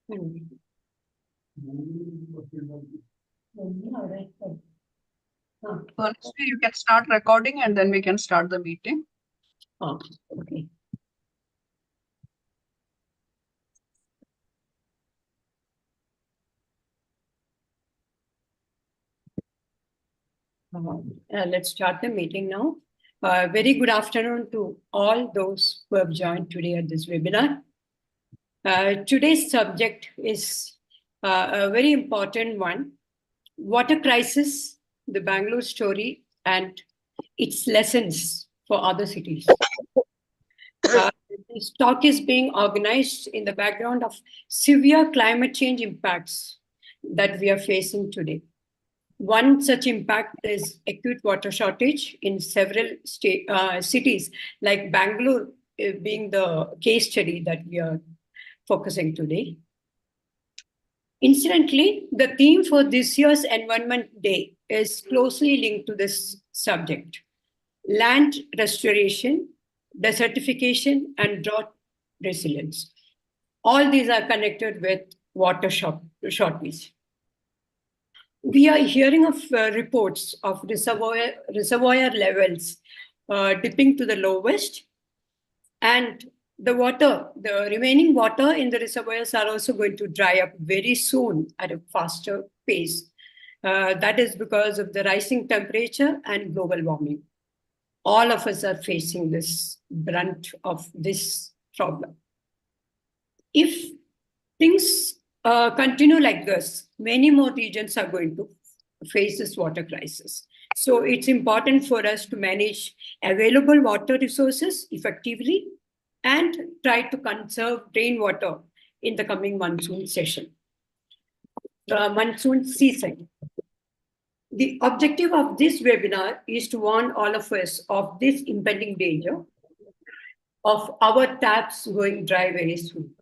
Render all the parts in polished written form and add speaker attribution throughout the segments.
Speaker 1: Honestly, you can start recording and then we can start the meeting.
Speaker 2: Oh, okay. Let's start the meeting now. Very good afternoon to all those who have joined today at this webinar. Today's subject is a very important one: water crisis, the Bangalore story, and its lessons for other cities. This talk is being organized in the background of severe climate change impacts that we are facing today. One such impact is acute water shortage in several cities, like Bangalore being the case study that we are focusing today. Incidentally, the theme for this year's Environment Day is closely linked to this subject: land restoration, desertification, and drought resilience. All these are connected with water shortage. We are hearing of reports of reservoir levels dipping to the lowest, and the remaining water in the reservoirs are also going to dry up very soon at a faster pace. That is because of the rising temperature and global warming. All of us are facing this brunt of this problem. If things continue like this, many more regions are going to face this water crisis. So it's important for us to manage available water resources effectively and try to conserve rainwater in the coming monsoon season. The objective of this webinar is to warn all of us of this impending danger of our taps going dry very soon.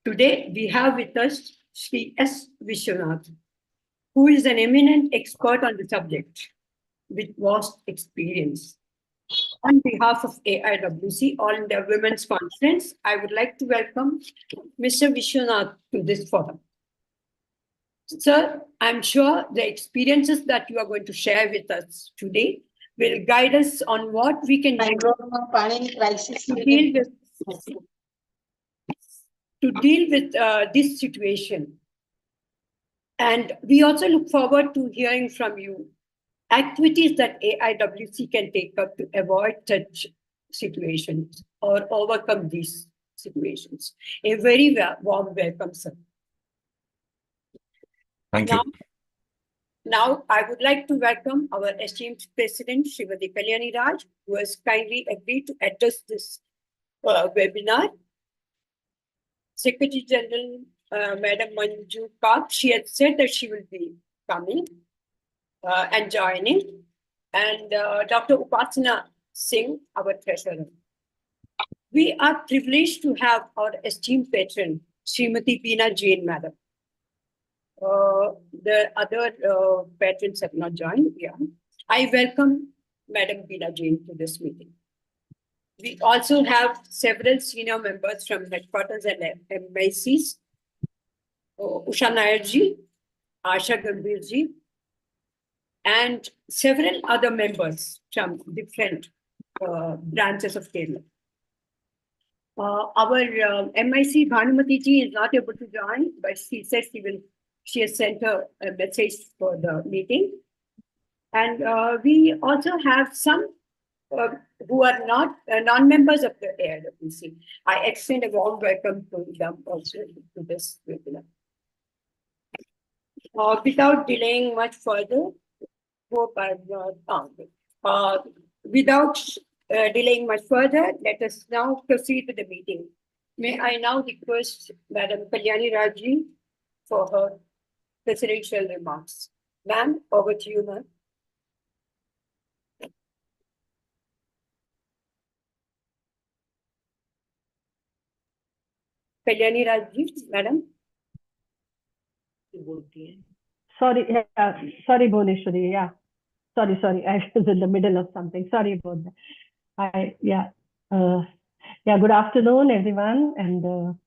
Speaker 2: Today, we have with us Shri S. Vishwanath, who is an eminent expert on the subject with vast experience. On behalf of AIWC, All India Women's Conference, I would like to welcome Mr. Vishwanath to this forum. Sir, I'm sure the experiences that you are going to share with us today will guide us on what we can do to deal with this situation. And we also look forward to hearing from you activities that AIWC can take up to avoid such situations or overcome these situations. A very warm welcome, sir.
Speaker 3: Thank you.
Speaker 2: Now, I would like to welcome our esteemed President, Srimati Kalyani Raj, who has kindly agreed to address this webinar. Secretary General, Madam Manju Kak, she had said that she will be coming and joining. And Dr. Upasana Singh, our treasurer. We are privileged to have our esteemed patron, Srimati Beena Jain, Madam. The other patrons have not joined. Yeah. I welcome Madam Beena Jain to this meeting. We also have several senior members from headquarters and MICs, Usha Nairji, Asha Gambhirji, and several other members from different branches of Kerala. Our MIC Bhanumati ji is not able to join, but she said she has sent a message for the meeting. And we also have some who are not non-members of the AIWC. I extend a warm welcome to them also to this webinar. Without delaying much further, let us now proceed with the meeting. May I now request Madam Kalyani Rajji for her presidential remarks. Ma'am, over to you, ma'am. Kalyani Rajji, madam.
Speaker 4: Sorry, Bhuneshwari, yeah. Sorry, I was in the middle of something. Sorry about that. Good afternoon, everyone. And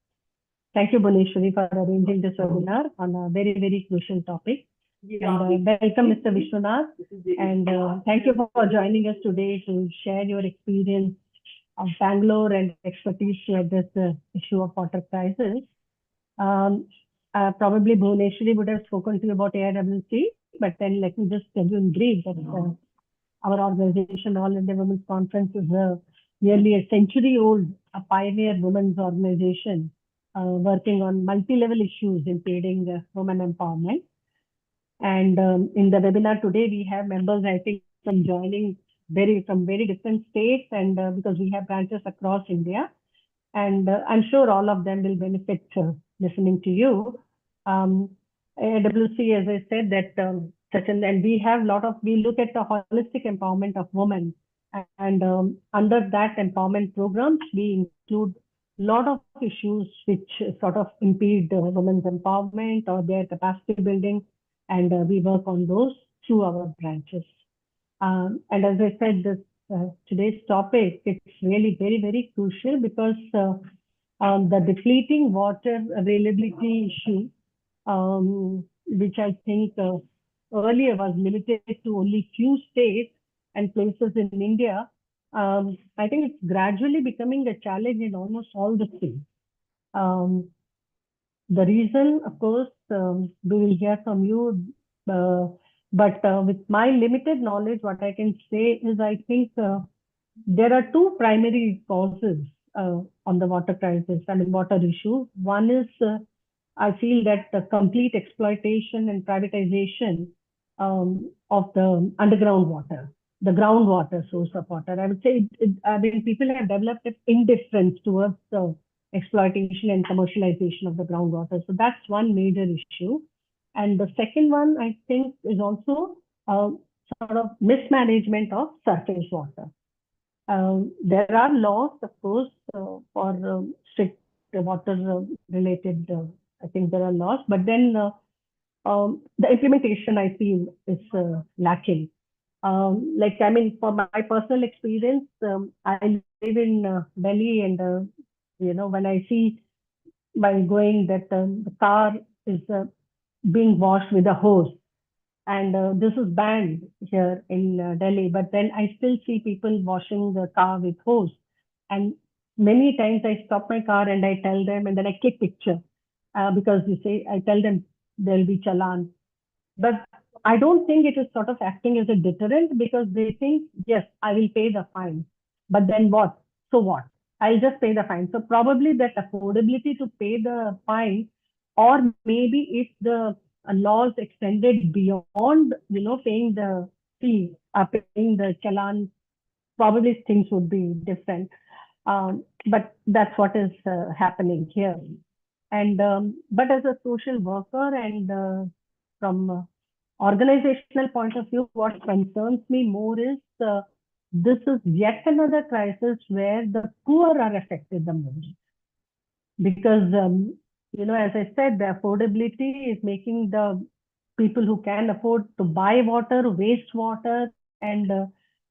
Speaker 4: Thank you, Bhuneshwari, for arranging this webinar on a very, very crucial topic. And welcome, Mr. Vishwanath. And thank you for joining us today to share your experience of Bangalore and expertise to address the issue of water crisis. Probably Bhuneshwari would have spoken to you about AIWC, but then let me just tell you in brief that our organization, All India Women's Conference, is nearly a century-old, a pioneer women's organization working on multi-level issues impeding women empowerment. And in the webinar today, we have members, I think, from joining from very different states, and because we have branches across India. And I'm sure all of them will benefit listening to you. AIWC, as I said, that and we look at the holistic empowerment of women. And under that empowerment programs, we include a lot of issues which sort of impede women's empowerment or their capacity building. And we work on those through our branches. And as I said, today's topic, it's really very, very crucial because the depleting water availability issue, which I think earlier was limited to only few states and places in India, I think it's gradually becoming a challenge in almost all the states. The reason, of course, we will hear from you, but with my limited knowledge, what I can say is I think there are two primary causes on the water crisis, water issue. One is, I feel that the complete exploitation and privatization of the underground water, the groundwater source of water. I would say people have developed an indifference towards the exploitation and commercialization of the groundwater. So that's one major issue. And the second one, I think, is also sort of mismanagement of surface water. There are laws, of course, for strict water related, I think there are laws, but then the implementation, I feel, is lacking. For my personal experience, I live in Delhi, and when I see by going that the car is being washed with a hose, and this is banned here in Delhi, but then I still see people washing the car with hose. And many times I stop my car and I tell them, and then I click picture because I tell them there'll be challan. But I don't think it is sort of acting as a deterrent, because they think, yes, I will pay the fine. But then what? So what? I'll just pay the fine. So probably that affordability to pay the fine, or maybe if the laws extended beyond, paying the fee, paying the challan, probably things would be different. But that's what is happening here. And but as a social worker and from organizational point of view, what concerns me more is this is yet another crisis where the poor are affected the most. Because, as I said, the affordability is making the people who can afford to buy water, waste water, and,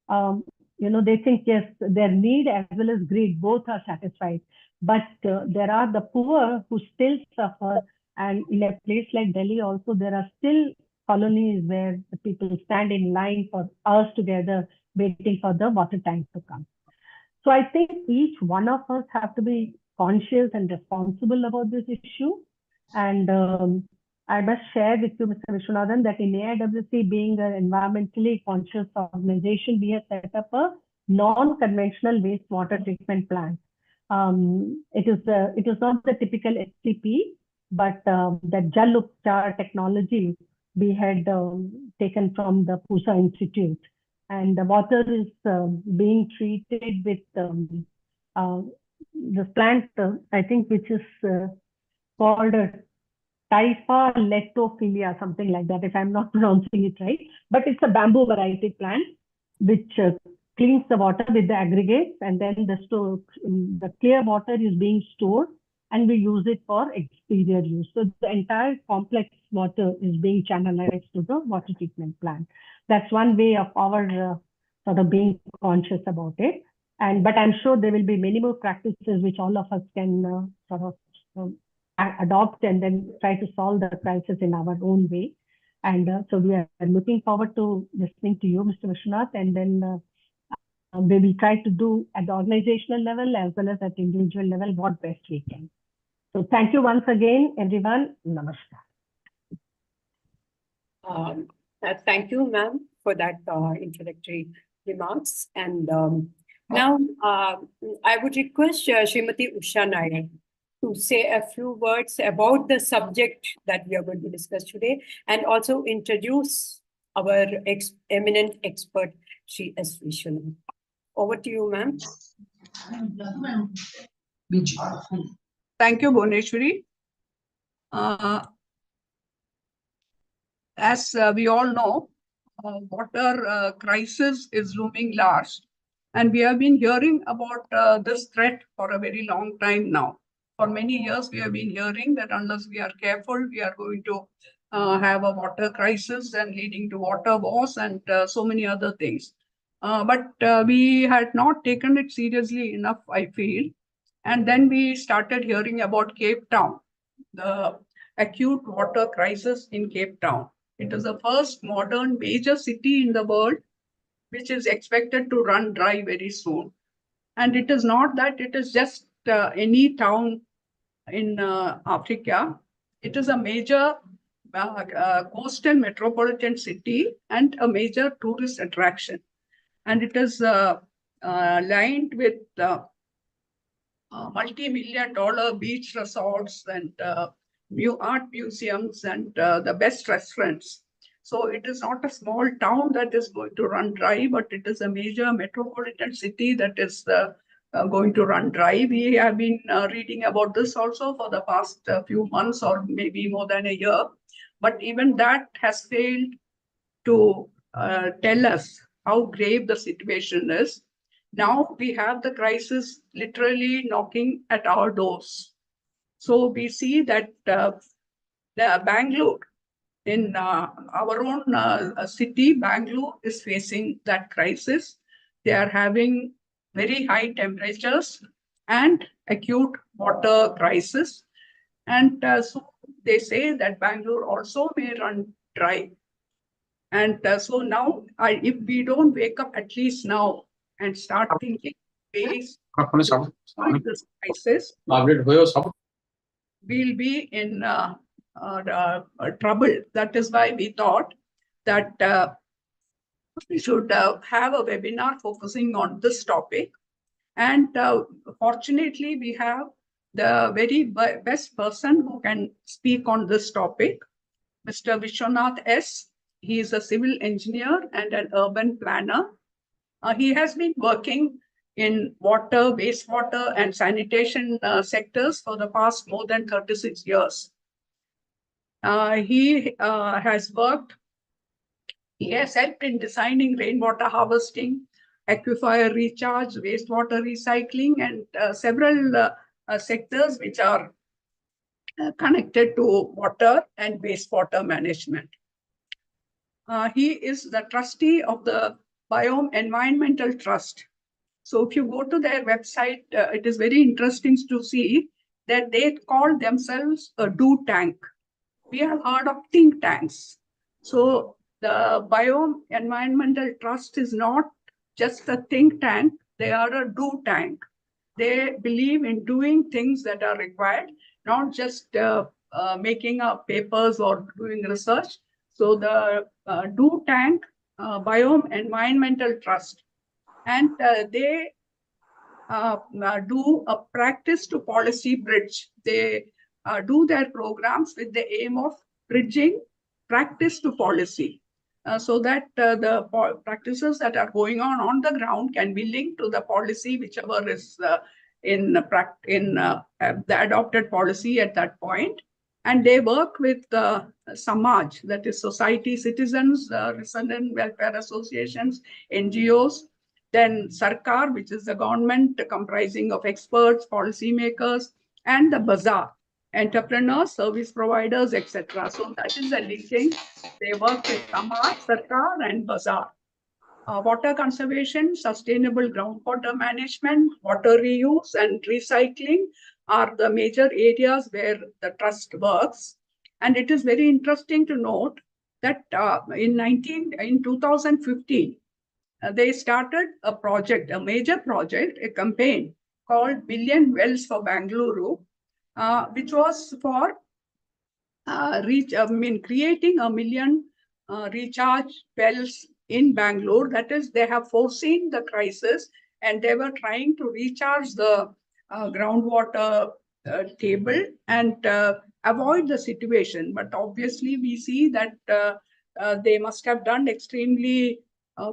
Speaker 4: they think, yes, their need as well as greed, both are satisfied. But there are the poor who still suffer. And in a place like Delhi also, there are still colonies where the people stand in line for hours together, waiting for the water tank to come. So I think each one of us have to be conscious and responsible about this issue. And I must share with you, Mr. Vishwanathan, that in AIWC, being an environmentally conscious organization, we have set up a non-conventional wastewater treatment plant. It is not the typical SCP, but the Jal Upchar technology we had taken from the Pusa Institute. And the water is being treated with the plant, I think, which is called Typhaletophilia, something like that, if I'm not pronouncing it right. But it's a bamboo variety plant which cleans the water with the aggregates, and then the clear water is being stored, and we use it for exterior use. So the entire complex water is being channelized to the water treatment plant. That's one way of our sort of being conscious about it. But I'm sure there will be many more practices which all of us can sort of adopt and then try to solve the crisis in our own way. And so we are looking forward to listening to you, Mr. Vishwanath, and then we will try to do at the organizational level as well as at individual level what best we can. So thank you once again, everyone. Namaskar.
Speaker 2: Thank you, ma'am, for that introductory remarks. And now I would request Srimati Usha Nair to say a few words about the subject that we are going to discuss today, and also introduce our eminent expert, Shri S. Vishwanath. Over to you, ma'am.
Speaker 1: Thank you, Bhuneshwari. As we all know, water crisis is looming large, and we have been hearing about this threat for a very long time now. For many years, we have been hearing that unless we are careful, we are going to have a water crisis and leading to water wars and so many other things. But we had not taken it seriously enough, I feel. And then we started hearing about Cape Town, the acute water crisis in Cape Town. It is the first modern major city in the world which is expected to run dry very soon. And it is not that it is just any town in Africa. It is a major coastal metropolitan city and a major tourist attraction. And it is lined with multi-million-dollar beach resorts and art museums and the best restaurants. So it is not a small town that is going to run dry, but it is a major metropolitan city that is going to run dry. We have been reading about this also for the past few months or maybe more than a year. But even that has failed to tell us how grave the situation is. Now we have the crisis literally knocking at our doors. So we see that the Bangalore, in our own city, Bangalore is facing that crisis. They are having very high temperatures and acute water crisis. And so they say that Bangalore also may run dry. And so now, if we don't wake up at least now and start thinking ways to fight this crisis, we'll be in trouble. That is why we thought that we should have a webinar focusing on this topic. And fortunately, we have the very best person who can speak on this topic, Mr. Vishwanath S. He is a civil engineer and an urban planner. He has been working in water, wastewater, and sanitation sectors for the past more than 36 years. He has helped in designing rainwater harvesting, aquifer recharge, wastewater recycling, and several sectors which are connected to water and wastewater management. He is the trustee of the Biome Environmental Trust. So if you go to their website, it is very interesting to see that they call themselves a do tank. We have heard of think tanks. So the Biome Environmental Trust is not just a think tank, they are a do tank. They believe in doing things that are required, not just making up papers or doing research. So the do tank Biome Environmental Trust, and they do a practice to policy bridge. They do their programs with the aim of bridging practice to policy, so that the practices that are going on the ground can be linked to the policy, whichever is in the adopted policy at that point. And they work with Samaj, that is society, citizens, resident welfare associations, NGOs, then Sarkar, which is the government comprising of experts, policymakers, and the bazaar, entrepreneurs, service providers, etc. So that is the linking. They work with Samaj, Sarkar, and bazaar. Water conservation, sustainable groundwater management, water reuse and recycling, are the major areas where the trust works. And it is very interesting to note that in 2015, they started a project, a major project, a campaign called Billion Wells for Bangalore, which was for creating 1 million recharge wells in Bangalore. That is, they have foreseen the crisis and they were trying to recharge the groundwater table and avoid the situation. But obviously, we see that they must have done extremely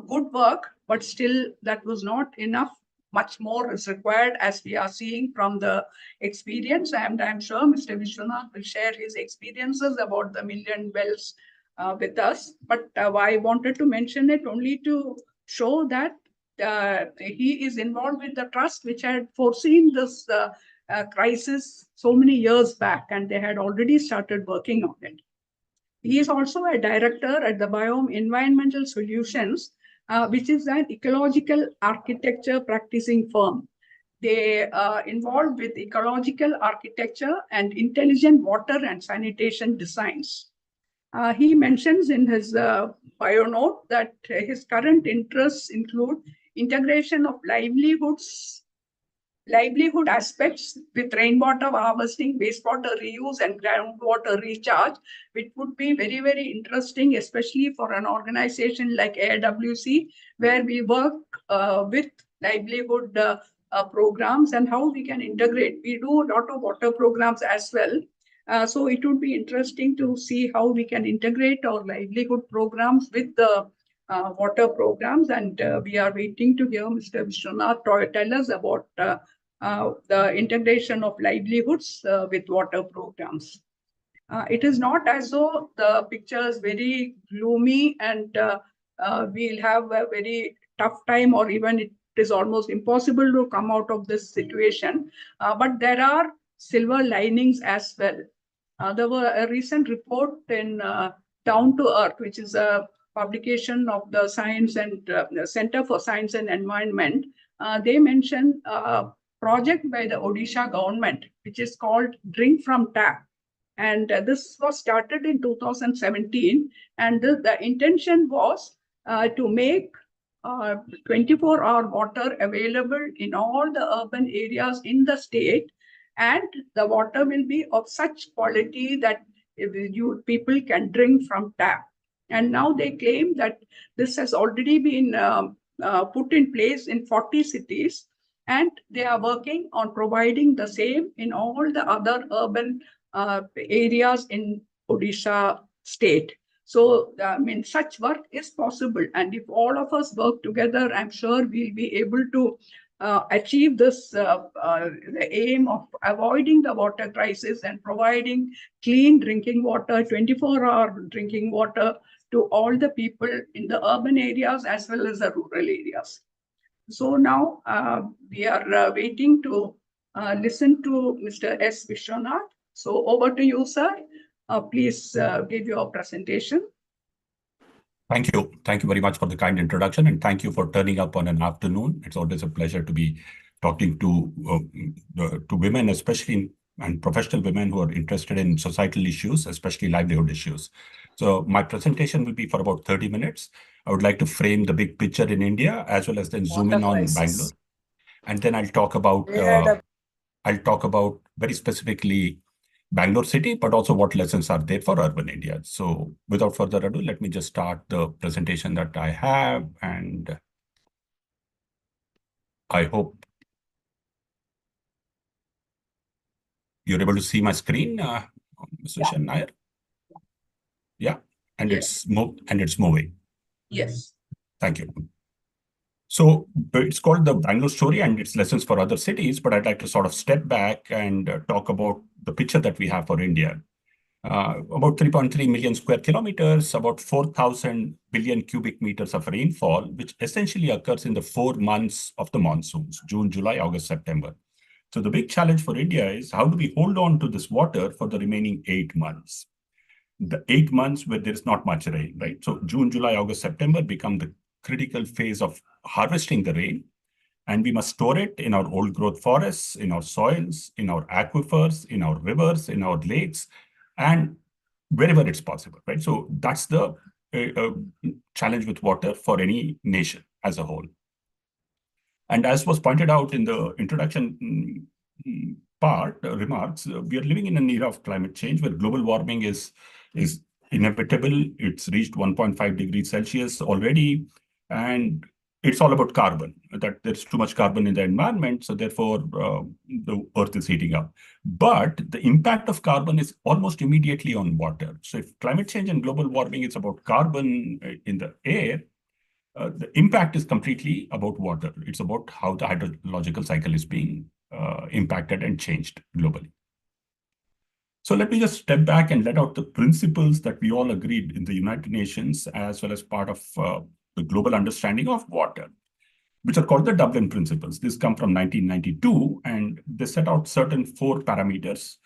Speaker 1: good work, but still that was not enough. Much more is required, as we are seeing from the experience. And I'm sure Mr. Vishwanath will share his experiences about the million wells with us. But I wanted to mention it only to show that he is involved with the trust, which had foreseen this crisis so many years back, and they had already started working on it. He is also a director at the Biome Environmental Solutions, which is an ecological architecture practicing firm. They are involved with ecological architecture and intelligent water and sanitation designs. He mentions in his bio note that his current interests include integration of livelihood aspects with rainwater harvesting, wastewater reuse, and groundwater recharge, which would be very, very interesting, especially for an organization like AIWC, where we work with livelihood programs and how we can integrate. We do a lot of water programs as well. So it would be interesting to see how we can integrate our livelihood programs with the water programs. And we are waiting to hear Mr. Vishwanath tell us about the integration of livelihoods with water programs. It is not as though the picture is very gloomy and we'll have a very tough time, or even it is almost impossible to come out of this situation. But there are silver linings as well. There were a recent report in Down to Earth, which is a publication of the Science and Center for Science and Environment. They mentioned a project by the Odisha government, which is called Drink from Tap. And this was started in 2017. And the intention was to make 24-hour water available in all the urban areas in the state. And the water will be of such quality that people can drink from tap. And now they claim that this has already been put in place in 40 cities. And they are working on providing the same in all the other urban areas in Odisha state. So, such work is possible. And if all of us work together, I'm sure we'll be able to achieve this, the aim of avoiding the water crisis and providing clean drinking water, 24-hour drinking water to all the people in the urban areas as well as the rural areas. So now we are waiting to listen to Mr. S. Vishwanath. So over to you, sir. Please give your presentation.
Speaker 3: Thank you. Thank you very much for the kind introduction, and thank you for turning up on an afternoon. It's always a pleasure to be talking to women, especially and professional women who are interested in societal issues, especially livelihood issues. So my presentation will be for about 30 minutes. I would like to frame the big picture in India as well as then zoom in on Bangalore. And then I'll talk about very specifically Bangalore city, but also what lessons are there for urban India. So without further ado, let me just start the presentation that I have, and I hope you're able to see my screen, Mr.
Speaker 1: Yeah.
Speaker 3: Nair. Yeah, and
Speaker 1: Yes.
Speaker 3: it's moving.
Speaker 1: Yes.
Speaker 3: Thank you. So it's called the Bangalore story and its lessons for other cities, but I'd like to sort of step back and talk about the picture that we have for India. About 3.3 million square kilometers, about 4,000 billion cubic meters of rainfall, which essentially occurs in the 4 months of the monsoons, June, July, August, September. So the big challenge for India is how do we hold on to this water for the remaining 8 months? The 8 months where there is not much rain, right? So June, July, August, September become the critical phase of harvesting the rain. And we must store it in our old growth forests, in our soils, in our aquifers, in our rivers, in our lakes, and wherever it's possible, right? So that's the challenge with water for any nation as a whole. And as was pointed out in the introduction remarks, we are living in an era of climate change where global warming is inevitable. It's reached 1.5 degrees Celsius already, and it's all about carbon, that there's too much carbon in the environment, so therefore the earth is heating up. But the impact of carbon is almost immediately on water. So if climate change and global warming is about carbon in the air, the impact is completely about water. It's about how the hydrological cycle is being impacted and changed globally. So let me just step back and let out the principles that we all agreed in the United Nations as well as part of the global understanding of water, which are called the Dublin Principles. These come from 1992, and they set out certain 4 parameters,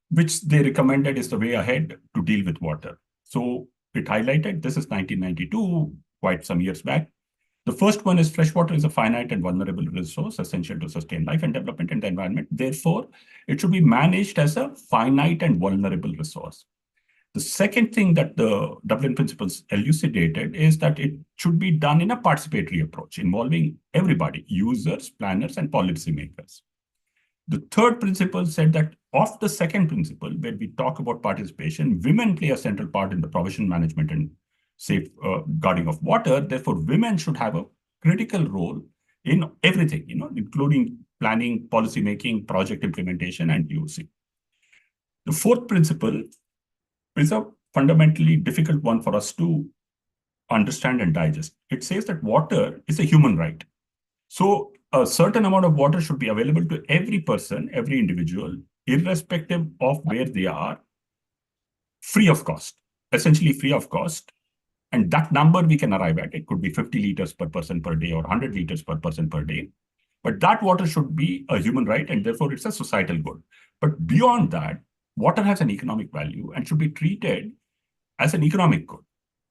Speaker 3: which they recommended is the way ahead to deal with water. So it highlighted, this is 1992, quite some years back. The first one is fresh water is a finite and vulnerable resource essential to sustain life and development in the environment. Therefore, it should be managed as a finite and vulnerable resource. The second thing that the Dublin Principles elucidated is that it should be done in a participatory approach involving everybody, users, planners, and policymakers. The third principle said that of the second principle, where we talk about participation, women play a central part in the provision, management, and safe guarding of water. Therefore, women should have a critical role in everything, including planning, policy making, project implementation, and UC. The fourth principle is a fundamentally difficult one for us to understand and digest. It says that water is a human right. So a certain amount of water should be available to every person, every individual, irrespective of where they are, free of cost, essentially free of cost. And that number we can arrive at. It could be 50 liters per person per day or 100 liters per person per day. But that water should be a human right, and therefore it's a societal good. But beyond that, water has an economic value and should be treated as an economic good.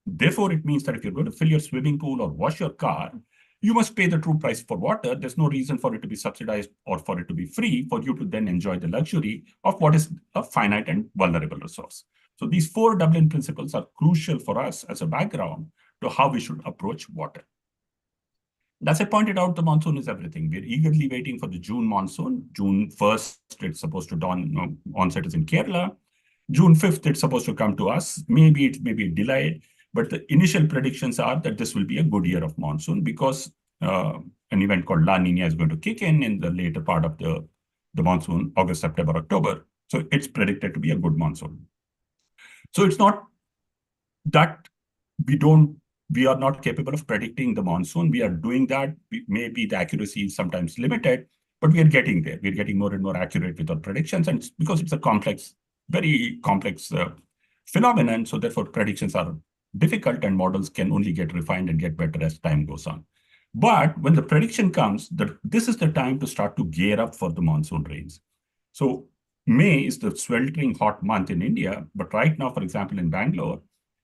Speaker 3: Therefore, it means that if you're going to fill your swimming pool or wash your car, you must pay the true price for water. There's no reason for it to be subsidized or for it to be free for you to then enjoy the luxury of what is a finite and vulnerable resource. So these 4 Dublin Principles are crucial for us as a background to how we should approach water. As I pointed out, the monsoon is everything. We're eagerly waiting for the June monsoon. June 1st, it's supposed to dawn, onset is in Kerala. June 5th, it's supposed to come to us. Maybe it may be delayed, but the initial predictions are that this will be a good year of monsoon because an event called La Nina is going to kick in the later part of the monsoon, August, September, October. So it's predicted to be a good monsoon. So it's not that we are not capable of predicting the monsoon. We are doing that. Maybe the accuracy is sometimes limited, but we are getting there. We're getting more and more accurate with our predictions. And because it's a complex, very complex phenomenon, so therefore predictions are difficult and models can only get refined and get better as time goes on. But when the prediction comes, this is the time to start to gear up for the monsoon rains. So May is the sweltering hot month in India, but right now, for example, in Bangalore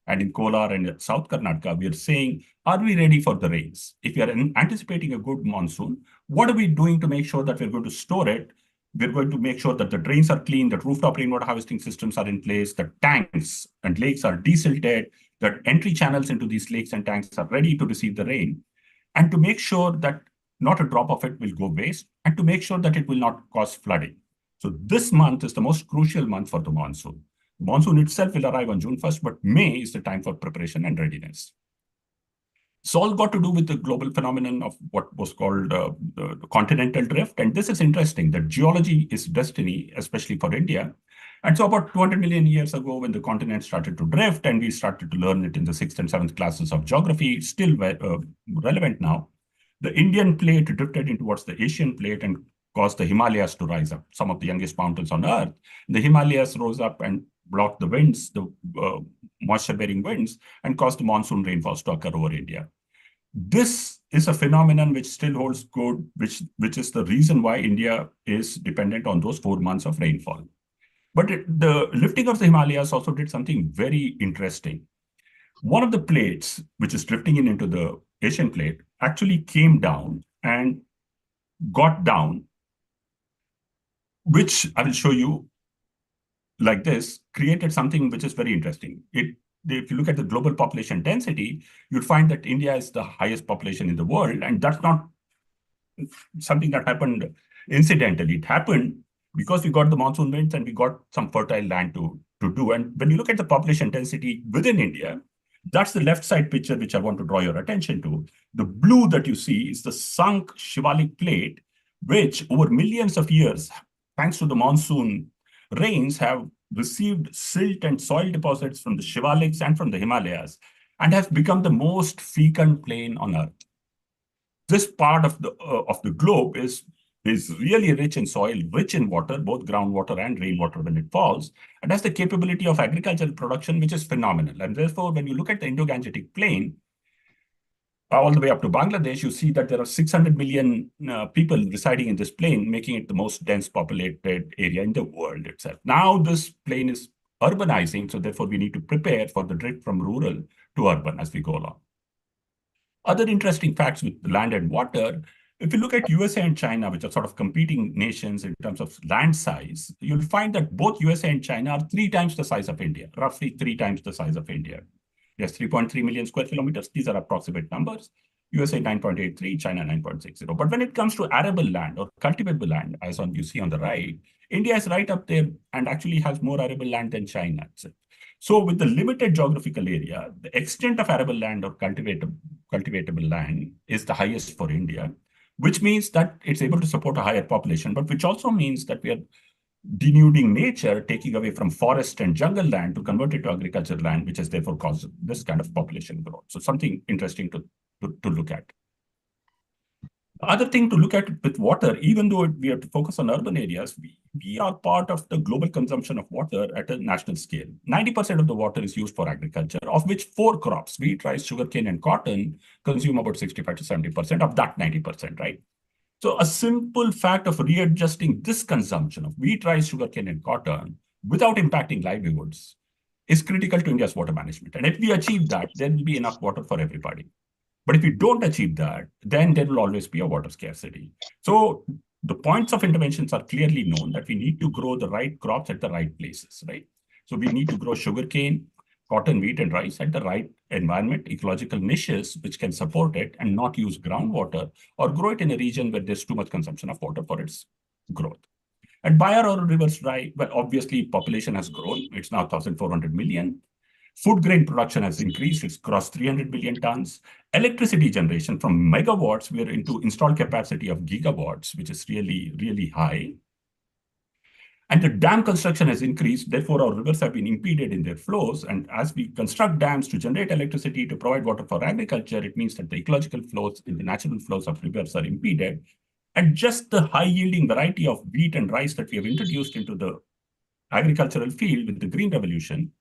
Speaker 3: and in Kolar and South Karnataka, we are saying, are we ready for the rains? If we are anticipating a good monsoon, what are we doing to make sure that we're going to store it? We're going to make sure that the drains are clean, that rooftop rainwater harvesting systems are in place, that tanks and lakes are desilted, that entry channels into these lakes and tanks are ready to receive the rain, and to make sure that not a drop of it will go waste, and to make sure that it will not cause flooding. So this month is the most crucial month for the monsoon. The monsoon itself will arrive on June 1st, but May is the time for preparation and readiness. It's all got to do with the global phenomenon of what was called the continental drift. And this is interesting, that geology is destiny, especially for India. And so about 200 million years ago, when the continent started to drift and we started to learn it in the 6th and 7th classes of geography, still relevant now, the Indian plate drifted in towards the Asian plate and caused the Himalayas to rise up, some of the youngest mountains on Earth. The Himalayas rose up and blocked the winds, the moisture-bearing winds, and caused the monsoon rainfalls to occur over India. This is a phenomenon which still holds good, which is the reason why India is dependent on those 4 months of rainfall. But the lifting of the Himalayas also did something very interesting. One of the plates, which is drifting into the Asian plate, actually came down and got down, which I will show you like this, created something which is very interesting. If you look at the global population density, you'll find that India is the highest population in the world, and that's not something that happened incidentally. It happened because we got the monsoon winds and we got some fertile land to do. And when you look at the population density within India, that's the left side picture which I want to draw your attention to. The blue that you see is the sunk Shivalik plate, which over millions of years, thanks to the monsoon rains, have received silt and soil deposits from the Shivaliks and from the Himalayas, and has become the most fecund plain on Earth. This part of the globe is really rich in soil, rich in water, both groundwater and rainwater when it falls, and has the capability of agricultural production, which is phenomenal. And therefore, when you look at the Indo-Gangetic plain, all the way up to Bangladesh, you see that there are 600 million people residing in this plain, making it the most dense populated area in the world itself. Now this plain is urbanizing, so therefore we need to prepare for the drift from rural to urban as we go along. Other interesting facts with land and water, if you look at USA and China, which are sort of competing nations in terms of land size, you'll find that both USA and China are 3 times the size of India, roughly 3 times the size of India. Yes, 3.3 million square kilometers. These are approximate numbers. USA 9.83, China 9.60. But when it comes to arable land or cultivable land, as you see on the right, India is right up there and actually has more arable land than China itself. So with the limited geographical area, the extent of arable land or cultivatable land is the highest for India, which means that it's able to support a higher population, but which also means that we are denuding nature, taking away from forest and jungle land to convert it to agricultural land, which has therefore caused this kind of population growth. So something interesting to look at. The other thing to look at with water, even though we have to focus on urban areas, we are part of the global consumption of water at a national scale. 90% of the water is used for agriculture, of which 4 crops, wheat, rice, sugarcane, and cotton, consume about 65 to 70% of that 90%, right? So a simple fact of readjusting this consumption of wheat, rice, sugarcane, and cotton without impacting livelihoods is critical to India's water management. And if we achieve that, there will be enough water for everybody. But if we don't achieve that, then there will always be a water scarcity. So the points of interventions are clearly known that we need to grow the right crops at the right places, right? So we need to grow sugarcane, cotton, wheat, and rice at the right environment, ecological niches which can support it and not use groundwater, or grow it in a region where there's too much consumption of water for its growth. And why are our rivers dry? Well, obviously, population has grown. It's now 1,400 million. Food grain production has increased. It's crossed 300 billion tons. Electricity generation from megawatts, we are into installed capacity of gigawatts, which is really, really high. And the dam construction has increased. Therefore, our rivers have been impeded in their flows. And as we construct dams to generate electricity, to provide water for agriculture, it means that the ecological flows in the natural flows of rivers are impeded. And just the high-yielding variety of wheat and rice that we have introduced into the agricultural field with the Green Revolution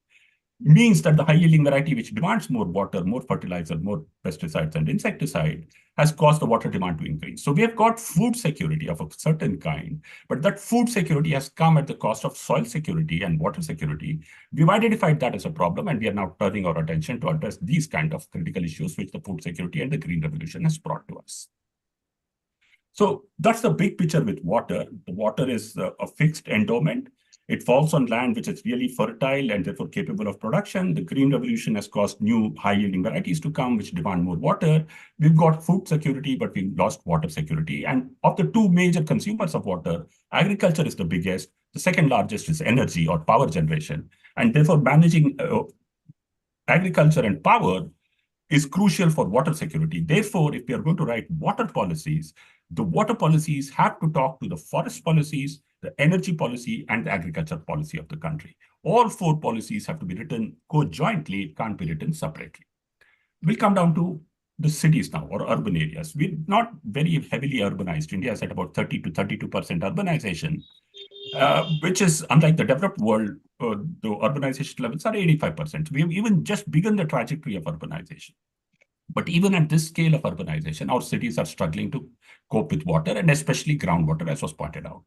Speaker 3: means that the high-yielding variety, which demands more water, more fertilizer, more pesticides and insecticide, has caused the water demand to increase. So we have got food security of a certain kind, but that food security has come at the cost of soil security and water security. We've identified that as a problem, and we are now turning our attention to address these kind of critical issues which the food security and the Green Revolution has brought to us. So that's the big picture with water. The water is a fixed endowment. It falls on land which is really fertile and therefore capable of production. The Green Revolution has caused new high-yielding varieties to come which demand more water. We've got food security, but we've lost water security. And of the 2 major consumers of water, agriculture is the biggest. The second largest is energy or power generation. And therefore, managing agriculture and power is crucial for water security. Therefore, if we are going to write water policies, the water policies have to talk to the forest policies, the energy policy, and the agriculture policy of the country. All 4 policies have to be written conjointly. It can't be written separately. We'll come down to the cities now, or urban areas. We're not very heavily urbanized. India is at about 30 to 32% urbanization, which is, unlike the developed world, the urbanization levels are 85%. We've even just begun the trajectory of urbanization. But even at this scale of urbanization, our cities are struggling to cope with water, and especially groundwater, as was pointed out.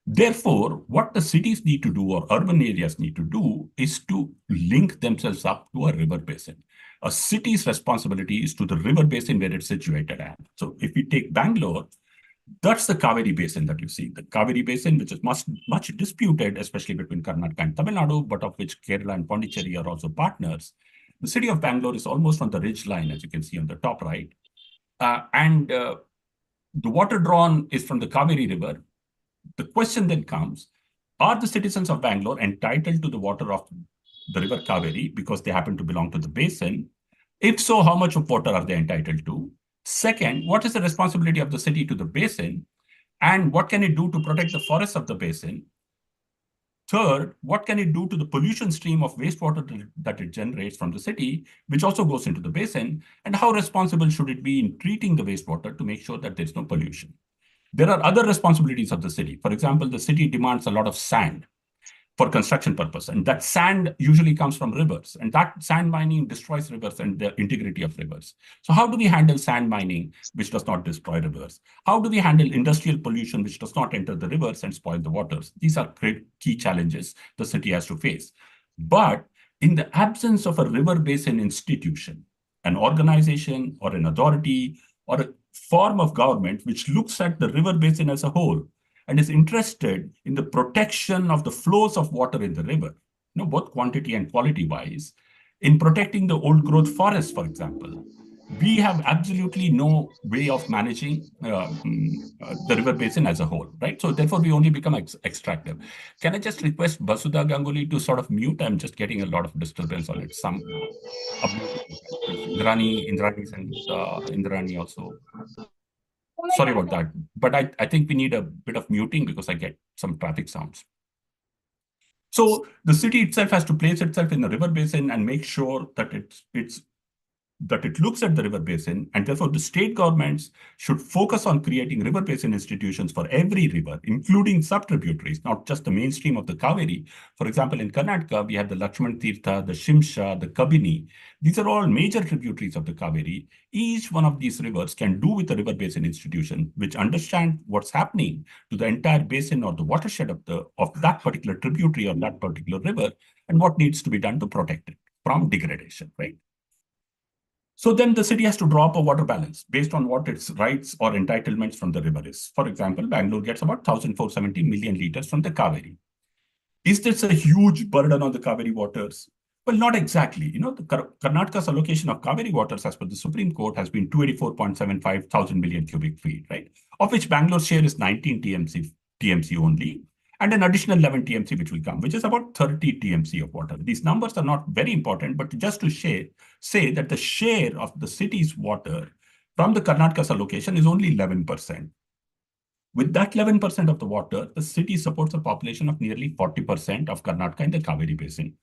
Speaker 3: Therefore, what the cities need to do or urban areas need to do is to link themselves up to a river basin. A city's responsibility is to the river basin where it's situated at. So if we take Bangalore, that's the Kaveri Basin that you see. The Kaveri Basin, which is much disputed, especially between Karnataka and Tamil Nadu, but of which Kerala and Pondicherry are also partners. The city of Bangalore is almost on the ridge line, as you can see on the top right. The water drawn is from the Kaveri River. The question then comes, are the citizens of Bangalore entitled to the water of the river Kaveri because they happen to belong to the basin? If so, how much of water are they entitled to? Second, what is the responsibility of the city to the basin? And what can it do to protect the forests of the basin? Third, what can it do to the pollution stream of wastewater that it generates from the city, which also goes into the basin? And how responsible should it be in treating the wastewater to make sure that there's no pollution? There are other responsibilities of the city. For example, the city demands a lot of sand for construction purpose. And that sand usually comes from rivers. And that sand mining destroys rivers and the integrity of rivers. So how do we handle sand mining, which does not destroy rivers? How do we handle industrial pollution, which does not enter the rivers and spoil the waters? These are key challenges the city has to face. But in the absence of a river basin institution, an organization or an authority or a form of government which looks at the river basin as a whole and is interested in the protection of the flows of water in the river, both quantity and quality wise, in protecting the old growth forests, for example, we have absolutely no way of managing the river basin as a whole, right? So therefore, we only become extractive. Can I just request Basudha Ganguly to sort of mute? I'm just getting a lot of disturbance on it. Indrani and Indrani also. Sorry about that. But I think we need a bit of muting because I get some traffic sounds. So the city itself has to place itself in the river basin and make sure that it looks at the river basin, and therefore the state governments should focus on creating river basin institutions for every river, including sub-tributaries, not just the mainstream of the Kaveri. For example, in Karnataka, we have the Lakshman Tirtha, the Shimsha, the Kabini. These are all major tributaries of the Kaveri. Each one of these rivers can do with a river basin institution, which understand what's happening to the entire basin or the watershed of that particular tributary or that particular river, and what needs to be done to protect it from degradation, right? So then the city has to draw up a water balance based on what its rights or entitlements from the river is. For example, Bangalore gets about 1,470 million liters from the Kaveri. Is this a huge burden on the Kaveri waters? Well, not exactly. The Karnataka's allocation of Kaveri waters as per the Supreme Court has been 284.75 thousand million cubic feet, right? Of which Bangalore's share is 19 TMC only, and an additional 11 TMC which will come, which is about 30 TMC of water. These numbers are not very important, but just to say that the share of the city's water from the Karnataka's allocation is only 11%. With that 11% of the water, the city supports a population of nearly 40% of Karnataka in the Kaveri Basin.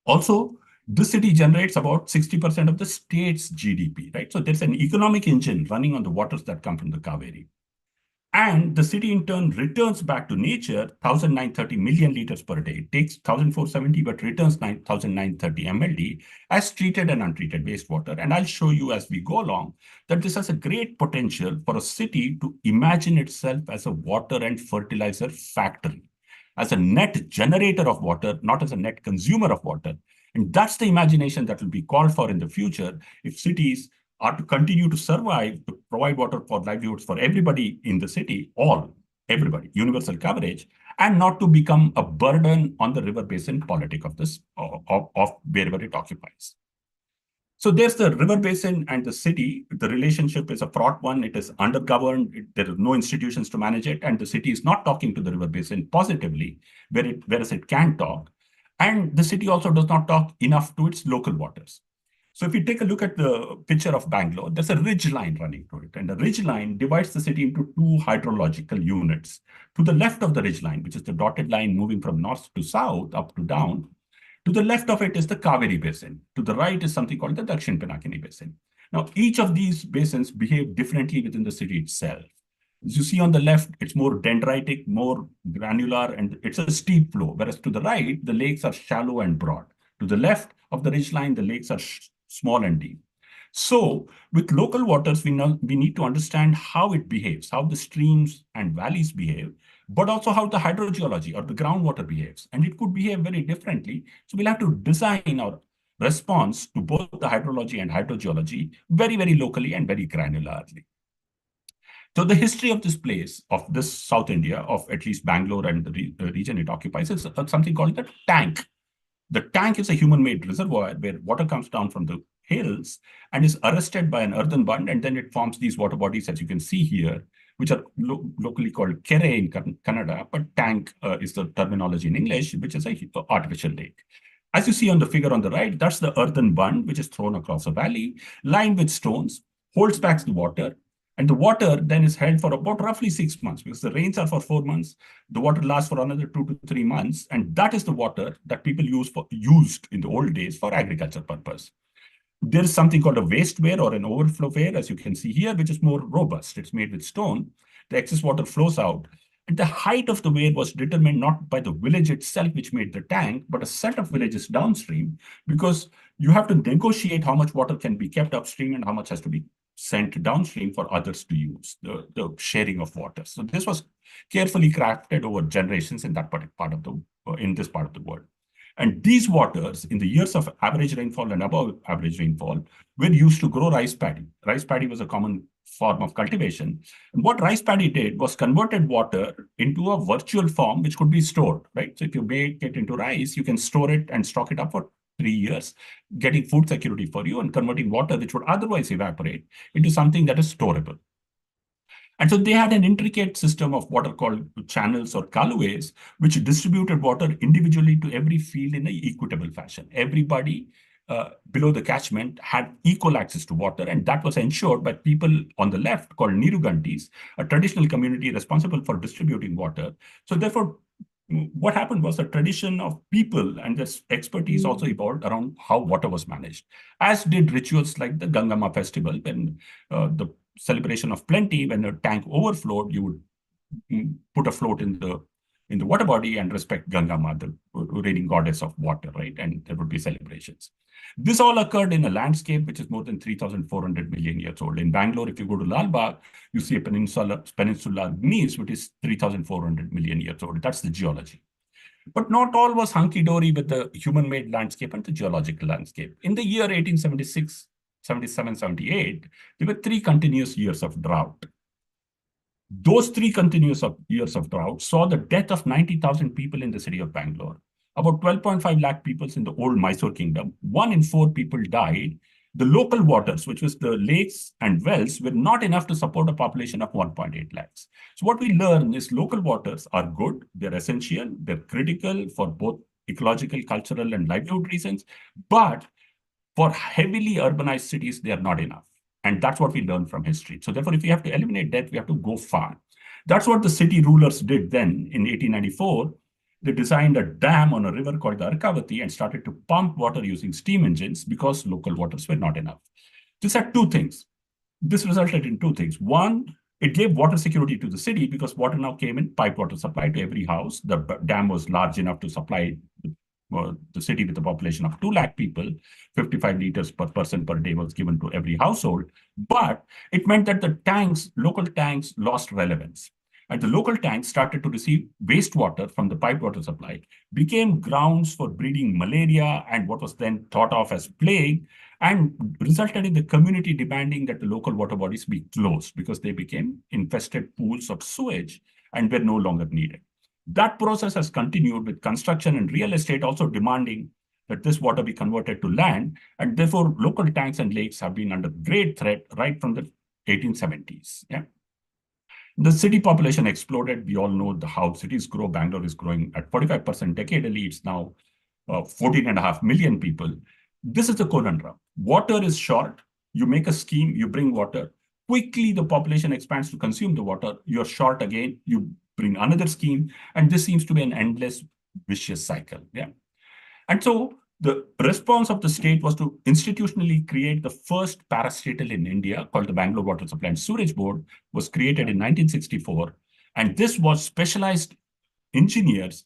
Speaker 3: Also, the city generates about 60% of the state's GDP, right? So there's an economic engine running on the waters that come from the Kaveri. And the city in turn returns back to nature 1,930 million liters per day. It takes 1,470, but returns 1,930 MLD as treated and untreated wastewater. And I'll show you as we go along that this has a great potential for a city to imagine itself as a water and fertilizer factory, as a net generator of water, not as a net consumer of water. And that's the imagination that will be called for in the future if cities are to continue to survive, to provide water for livelihoods for everybody in the city, everybody, universal coverage, and not to become a burden on the river basin politic of wherever it occupies. So there's the river basin and the city. The relationship is a fraught one. It is undergoverned. There are no institutions to manage it. And the city is not talking to the river basin positively, whereas it can talk. And the city also does not talk enough to its local waters. So if you take a look at the picture of Bangalore, there's a ridge line running through it. And the ridge line divides the city into two hydrological units. To the left of the ridge line, which is the dotted line moving from north to south, up to down, to the left of it is the Kaveri Basin. To the right is something called the Dakshin Pinakini Basin. Now, each of these basins behave differently within the city itself. As you see on the left, it's more dendritic, more granular, and it's a steep flow. Whereas to the right, the lakes are shallow and broad. To the left of the ridge line, the lakes are small and deep. So with local waters, we need to understand how it behaves, how the streams and valleys behave, but also how the hydrogeology or the groundwater behaves. And it could behave very differently. So we'll have to design our response to both the hydrology and hydrogeology very, very locally and very granularly. So the history of this place, of this South India, of at least Bangalore and the region it occupies, is something called the tank. The tank is a human-made reservoir where water comes down from the hills and is arrested by an earthen bund, and then it forms these water bodies, as you can see here, which are locally called kere in Kannada, but tank is the terminology in English, which is a artificial lake. As you see on the figure on the right, that's the earthen bund, which is thrown across a valley, lined with stones, holds back the water, and the water then is held for about roughly 6 months, because the rains are for 4 months. The water lasts for another 2 to 3 months. And that is the water that people used in the old days for agriculture purpose. There is something called a waste weir or an overflow weir, as you can see here, which is more robust. It's made with stone. The excess water flows out. And the height of the weir was determined not by the village itself, which made the tank, but a set of villages downstream, because you have to negotiate how much water can be kept upstream and how much has to be sent downstream for others to use, the sharing of water. So this was carefully crafted over generations in that part of in this part of the world. And these waters, in the years of average rainfall and above average rainfall, were used to grow rice paddy. Rice paddy was a common form of cultivation. And what rice paddy did was converted water into a virtual form which could be stored, right? So if you make it into rice, you can store it and stock it up for 3 years, getting food security for you and converting water which would otherwise evaporate into something that is storable. And so they had an intricate system of what are called channels or kaluways, which distributed water individually to every field in an equitable fashion. Everybody below the catchment had equal access to water, and that was ensured by people on the left called Nirugantis, a traditional community responsible for distributing water. So therefore, what happened was a tradition of people and this expertise also evolved around how water was managed, as did rituals like the Gangama festival, when the celebration of plenty, when a tank overflowed, you would put a float in the water body and respect Gangama, the reigning goddess of water, right? And there would be celebrations. This all occurred in a landscape which is more than 3,400 million years old. In Bangalore, if you go to Lal Bagh, you see a peninsular gneiss, which is 3,400 million years old. That's the geology. But not all was hunky-dory with the human-made landscape and the geological landscape. In the year 1876, 77, 78, there were 3 continuous years of drought. Those 3 continuous years of drought saw the death of 90,000 people in the city of Bangalore. About 12.5 lakh people in the old Mysore kingdom. 1 in 4 people died. The local waters, which was the lakes and wells, were not enough to support a population of 1.8 lakhs. So what we learn is local waters are good, they're essential, they're critical for both ecological, cultural, and livelihood reasons, but for heavily urbanized cities, they are not enough. And that's what we learn from history. So therefore, if we have to eliminate death, we have to go far. That's what the city rulers did then in 1894. They designed a dam on a river called the Arkavati and started to pump water using steam engines because local waters were not enough. This had 2 things. This resulted in 2 things. One, it gave water security to the city because water now came in piped water supply to every house. The dam was large enough to supply the city with a population of 2 lakh people. 55 liters per person per day was given to every household. But it meant that the tanks, local tanks, lost relevance. And the local tanks started to receive wastewater from the piped water supply, became grounds for breeding malaria and what was then thought of as plague, and resulted in the community demanding that the local water bodies be closed because they became infested pools of sewage and were no longer needed. That process has continued with construction and real estate also demanding that this water be converted to land, and therefore local tanks and lakes have been under great threat right from the 1870s. Yeah. The city population exploded. We all know how cities grow. Bangalore is growing at 45% decadally. It's now 14.5 million people. This is the conundrum. Water is short. You make a scheme, you bring water. Quickly, the population expands to consume the water. You're short again. You bring another scheme. And this seems to be an endless, vicious cycle. Yeah. And so the response of the state was to institutionally create the first parastatal in India called the Bangalore Water Supply and Sewerage Board, was created in 1964. And this was specialized engineers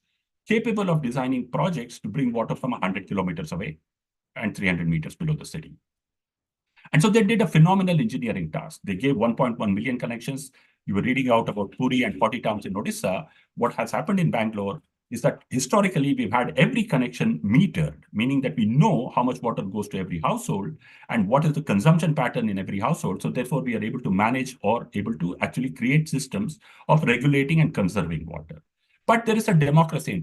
Speaker 3: capable of designing projects to bring water from 100 kilometers away and 300 meters below the city. And so they did a phenomenal engineering task. They gave 1.1 million connections. You were reading out about Puri and 40 towns in Odisha. What has happened in Bangalore is that historically we've had every connection metered, meaning that we know how much water goes to every household and what is the consumption pattern in every household. So therefore, we are able to manage or able to actually create systems of regulating and conserving water. But there is a democracy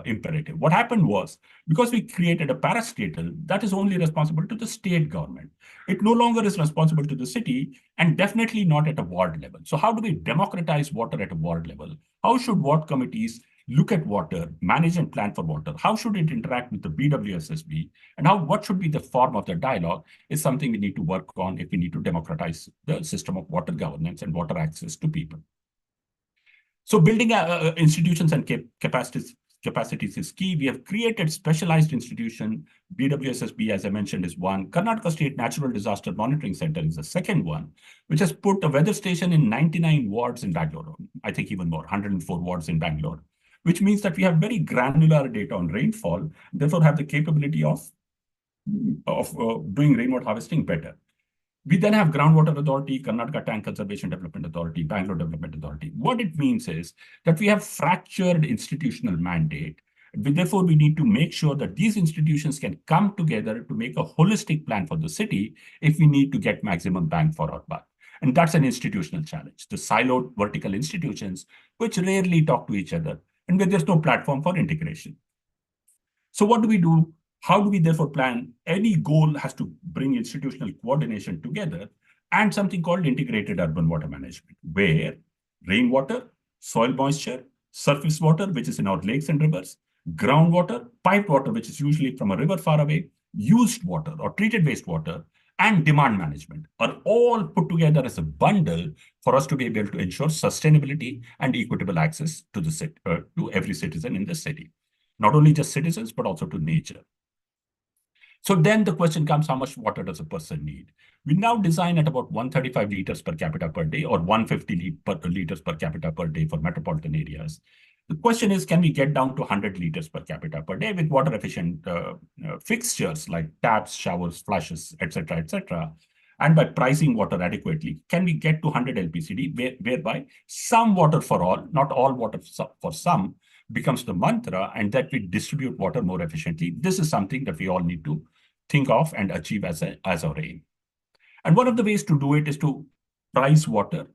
Speaker 3: imperative. What happened was, because we created a parastatal that is only responsible to the state government, it no longer is responsible to the city and definitely not at a ward level. So how do we democratize water at a ward level? How should ward committees look at water, manage and plan for water? How should it interact with the BWSSB? And what should be the form of the dialogue is something we need to work on if we need to democratize the system of water governance and water access to people. So building institutions and capacities is key. We have created specialized institution. BWSSB, as I mentioned, is one. Karnataka State Natural Disaster Monitoring Center is the second one, which has put a weather station in 99 wards in Bangalore. I think even more, 104 wards in Bangalore, which means that we have very granular data on rainfall, therefore have the capability of doing rainwater harvesting better. We then have Groundwater Authority, Karnataka Tank Conservation Development Authority, Bangalore Development Authority. What it means is that we have fractured institutional mandate. Therefore, we need to make sure that these institutions can come together to make a holistic plan for the city if we need to get maximum bang for our buck. And that's an institutional challenge. The siloed vertical institutions, which rarely talk to each other, and where there's no platform for integration. So what do we do? How do we therefore plan? Any goal has to bring institutional coordination together and something called integrated urban water management, where rainwater, soil moisture, surface water, which is in our lakes and rivers, groundwater, piped water, which is usually from a river far away, used water or treated wastewater, and demand management are all put together as a bundle for us to be able to ensure sustainability and equitable access to to every citizen in the city. Not only just citizens, but also to nature. So then the question comes, how much water does a person need? We now design at about 135 liters per capita per day or 150 liters per capita per day for metropolitan areas. The question is, can we get down to 100 liters per capita per day with water efficient fixtures like taps, showers, flushes, etc., etc. And by pricing water adequately, can we get to 100 LPCD, whereby some water for all, not all water for some, becomes the mantra, and that we distribute water more efficiently. This is something that we all need to think of and achieve as our aim. And one of the ways to do it is to price water.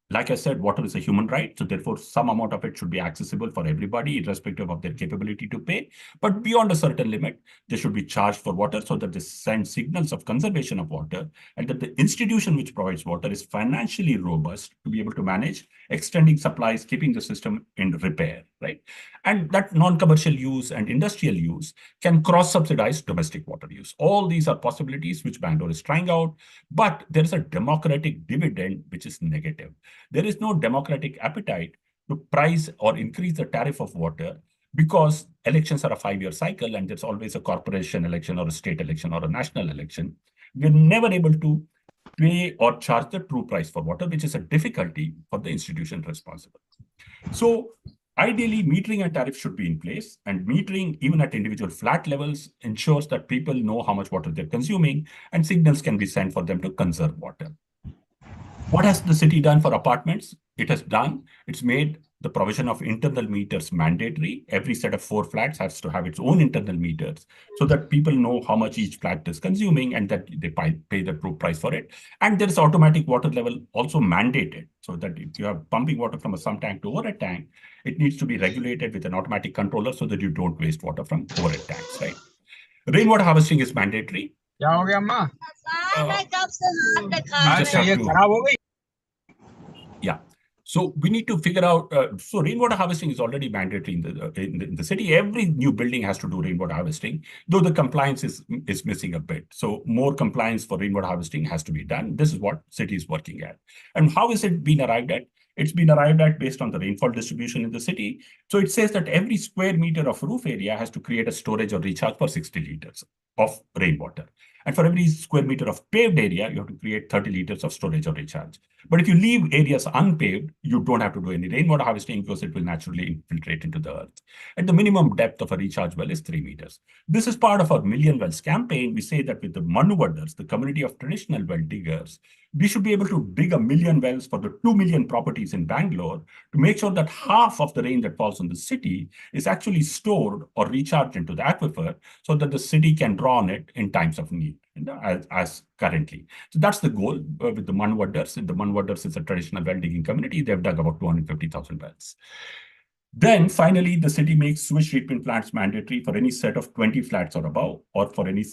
Speaker 3: Like I said, water is a human right, so therefore some amount of it should be accessible for everybody, irrespective of their capability to pay. But beyond a certain limit, they should be charged for water so that they send signals of conservation of water, and that the institution which provides water is financially robust to be able to manage extending supplies, keeping the system in repair, right? And that non-commercial use and industrial use can cross-subsidize domestic water use. All these are possibilities which Bangalore is trying out, but there is a democratic dividend which is negative. There is no democratic appetite to price or increase the tariff of water because elections are a 5-year cycle and there's always a corporation election or a state election or a national election. We're never able to pay or charge the true price for water, which is a difficulty for the institution responsible. So ideally, metering and tariff should be in place, and metering, even at individual flat levels, ensures that people know how much water they're consuming, and signals can be sent for them to conserve water. What has the city done for apartments? It's made the provision of internal meters mandatory. Every set of 4 flats has to have its own internal meters so that people know how much each flat is consuming and that they pay the true price for it. And there is automatic water level also mandated, so that if you are pumping water from a sump tank to overhead tank, it needs to be regulated with an automatic controller so that you don't waste water from overhead tanks, right? Rainwater harvesting is mandatory. Yeah. So we need to figure out, so rainwater harvesting is already mandatory in the city. Every new building has to do rainwater harvesting, though the compliance is missing a bit. So more compliance for rainwater harvesting has to be done. This is what city is working at. And how is it being arrived at? It's been arrived at based on the rainfall distribution in the city. So it says that every square meter of roof area has to create a storage or recharge for 60 liters of rainwater. And for every square meter of paved area, you have to create 30 liters of storage or recharge. But if you leave areas unpaved, you don't have to do any rainwater harvesting because it will naturally infiltrate into the earth. And the minimum depth of a recharge well is 3 meters. This is part of our Million Wells campaign. We say that with the Manuvaddars, the community of traditional well diggers, we should be able to dig 1 million wells for the 2 million properties in Bangalore to make sure that half of the rain that falls on the city is actually stored or recharged into the aquifer so that the city can draw on it in times of need, as currently. So that's the goal with the Manuvaddars. The Manuvaddars is a traditional well digging community. They've dug about 250,000 wells. Then finally, the city makes sewage treatment plants mandatory for any set of 20 flats or above, or for any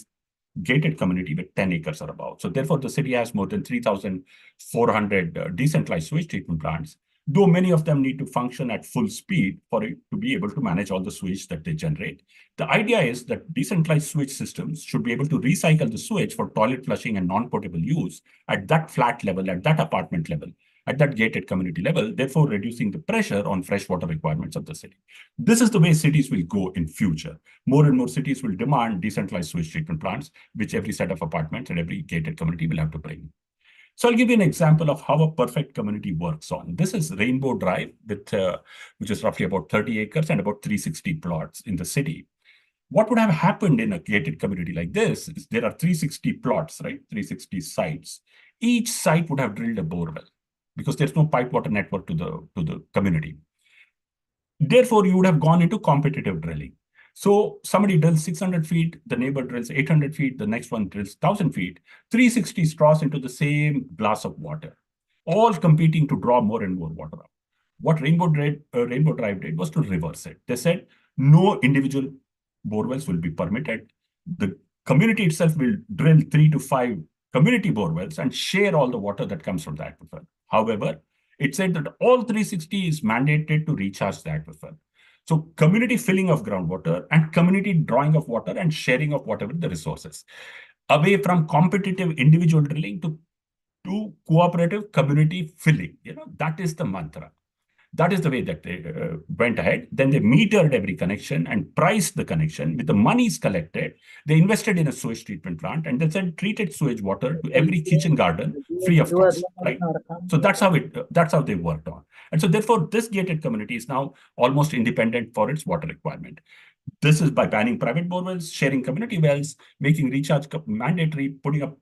Speaker 3: gated community with 10 acres or above. So therefore, the city has more than 3,400 decentralized sewage treatment plants, though many of them need to function at full speed for it to be able to manage all the sewage that they generate. The idea is that decentralized sewage systems should be able to recycle the sewage for toilet flushing and non-potable use at that flat level, at that apartment level, at that gated community level, therefore reducing the pressure on freshwater requirements of the city. This is the way cities will go in future. More and more cities will demand decentralized sewage treatment plants, which every set of apartments and every gated community will have to bring. So I'll give you an example of how a perfect community works on. This is Rainbow Drive, which is roughly about 30 acres and about 360 plots in the city. What would have happened in a gated community like this is there are 360 plots, right? 360 sites. Each site would have drilled a borewell, because there's no pipe water network to the community. Therefore, you would have gone into competitive drilling. So somebody drills 600 feet, the neighbor drills 800 feet, the next one drills 1,000 feet, 360 straws into the same glass of water, all competing to draw more and more water out. What Rainbow Drive did was to reverse it. They said no individual borewells will be permitted. The community itself will drill 3 to 5 community borewells and share all the water that comes from the aquifer. However, it said that all 360 is mandated to recharge the aquifer. So community filling of groundwater and community drawing of water and sharing of whatever the resources. Away from competitive individual drilling to cooperative community filling. That is the mantra. That is the way that they went ahead. Then they metered every connection and priced the connection. With the monies collected, they invested in a sewage treatment plant and they sent treated sewage water to every kitchen garden free of cost, right? So that's how they worked on. And so therefore, this gated community is now almost independent for its water requirement. This is by banning private borewells, sharing community wells, making recharge mandatory, putting a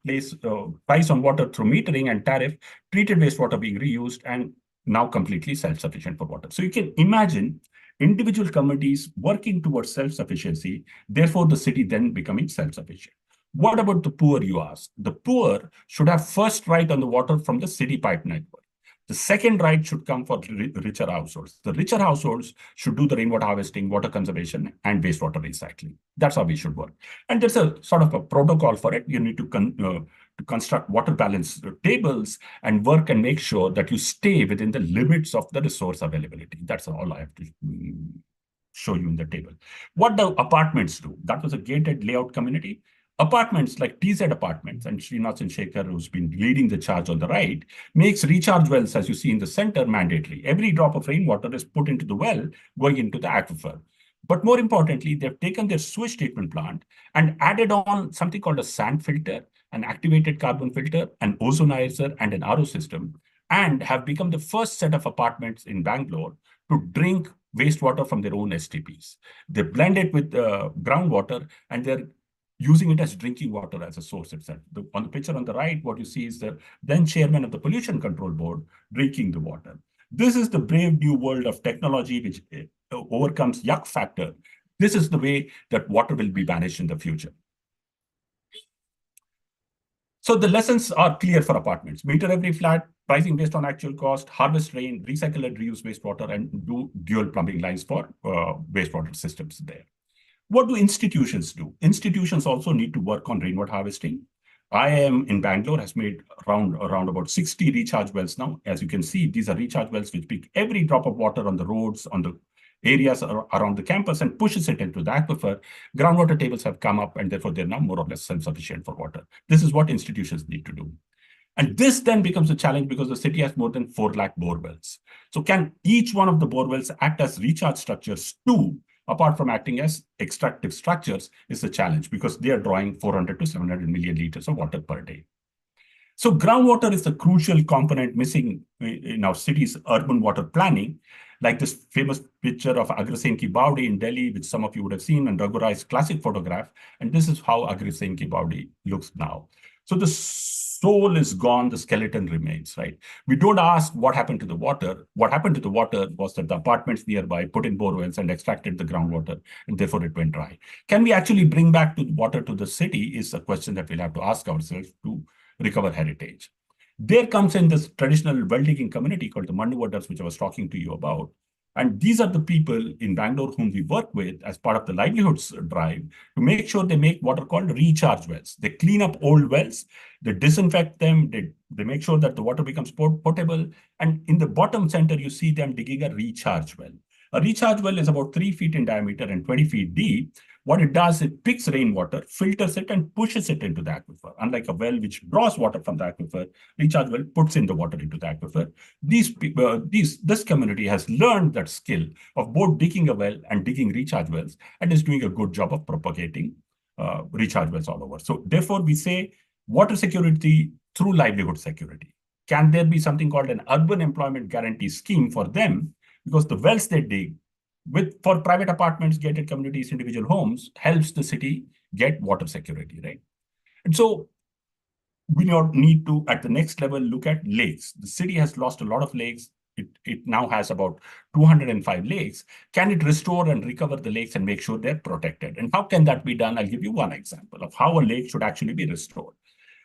Speaker 3: price on water through metering and tariff, treated wastewater being reused, and now completely self-sufficient for water. So you can imagine individual communities working towards self-sufficiency, therefore the city then becoming self-sufficient. What about the poor, you ask? The poor should have first right on the water from the city pipe network. The second right should come for richer households. The richer households should do the rainwater harvesting, water conservation, and wastewater recycling. That's how we should work. And there's a sort of a protocol for it. You need to construct water balance tables and work and make sure that you stay within the limits of the resource availability. That's all I have to show you in the table. What do apartments do? That was a gated layout community. Apartments like TZ Apartments and Srinath and Shekhar, who's been leading the charge on the right, makes recharge wells, as you see in the center, mandatory. Every drop of rainwater is put into the well, going into the aquifer. But more importantly, they've taken their sewage treatment plant and added on something called a sand filter, an activated carbon filter, an ozonizer, and an RO system, and have become the first set of apartments in Bangalore to drink wastewater from their own STPs. They blend it with groundwater, and they're using it as drinking water as a source itself. On the picture on the right, what you see is the then chairman of the Pollution Control Board drinking the water. This is the brave new world of technology which overcomes yuck factor. This is the way that water will be managed in the future. So the lessons are clear for apartments. Meter every flat, pricing based on actual cost, harvest rain, recycle and reuse wastewater, and do dual plumbing lines for wastewater systems there. What do institutions do? Institutions also need to work on rainwater harvesting. IIM in Bangalore has made around about 60 recharge wells now. As you can see, these are recharge wells which pick every drop of water on the roads, on the areas around the campus and pushes it into the aquifer. Groundwater tables have come up and therefore they're now more or less self-sufficient for water. This is what institutions need to do. And this then becomes a challenge because the city has more than 4 lakh bore wells. So can each one of the bore wells act as recharge structures too, apart from acting as extractive structures, is a challenge because they are drawing 400 to 700 million liters of water per day. So groundwater is a crucial component missing in our city's urban water planning, like this famous picture of Agrasen Ki Baudi in Delhi, which some of you would have seen, and Raghurai's classic photograph. And this is how Agrasen Ki Baudi looks now. So the soul is gone, the skeleton remains, right? We don't ask what happened to the water. What happened to the water was that the apartments nearby put in bore wells and extracted the groundwater, and therefore it went dry. Can we actually bring back the water to the city is a question that we'll have to ask ourselves to recover heritage. There comes in this traditional well digging community called the Manduvadas, which I was talking to you about. And these are the people in Bangalore whom we work with as part of the livelihoods drive to make sure they make what are called recharge wells. They clean up old wells, they disinfect them, they make sure that the water becomes potable. And in the bottom center, you see them digging a recharge well. A recharge well is about 3 feet in diameter and 20 feet deep. What it does, it picks rainwater, filters it, and pushes it into the aquifer. Unlike a well which draws water from the aquifer, recharge well puts in the water into the aquifer. This community has learned that skill of both digging a well and digging recharge wells, and is doing a good job of propagating recharge wells all over. So therefore, we say water security through livelihood security. Can there be something called an urban employment guarantee scheme for them? Because the wells they dig, for private apartments, gated communities, individual homes, helps the city get water security, right? And so we need to, at the next level, look at lakes. The city has lost a lot of lakes. It now has about 205 lakes. Can it restore and recover the lakes and make sure they're protected? And how can that be done? I'll give you one example of how a lake should actually be restored.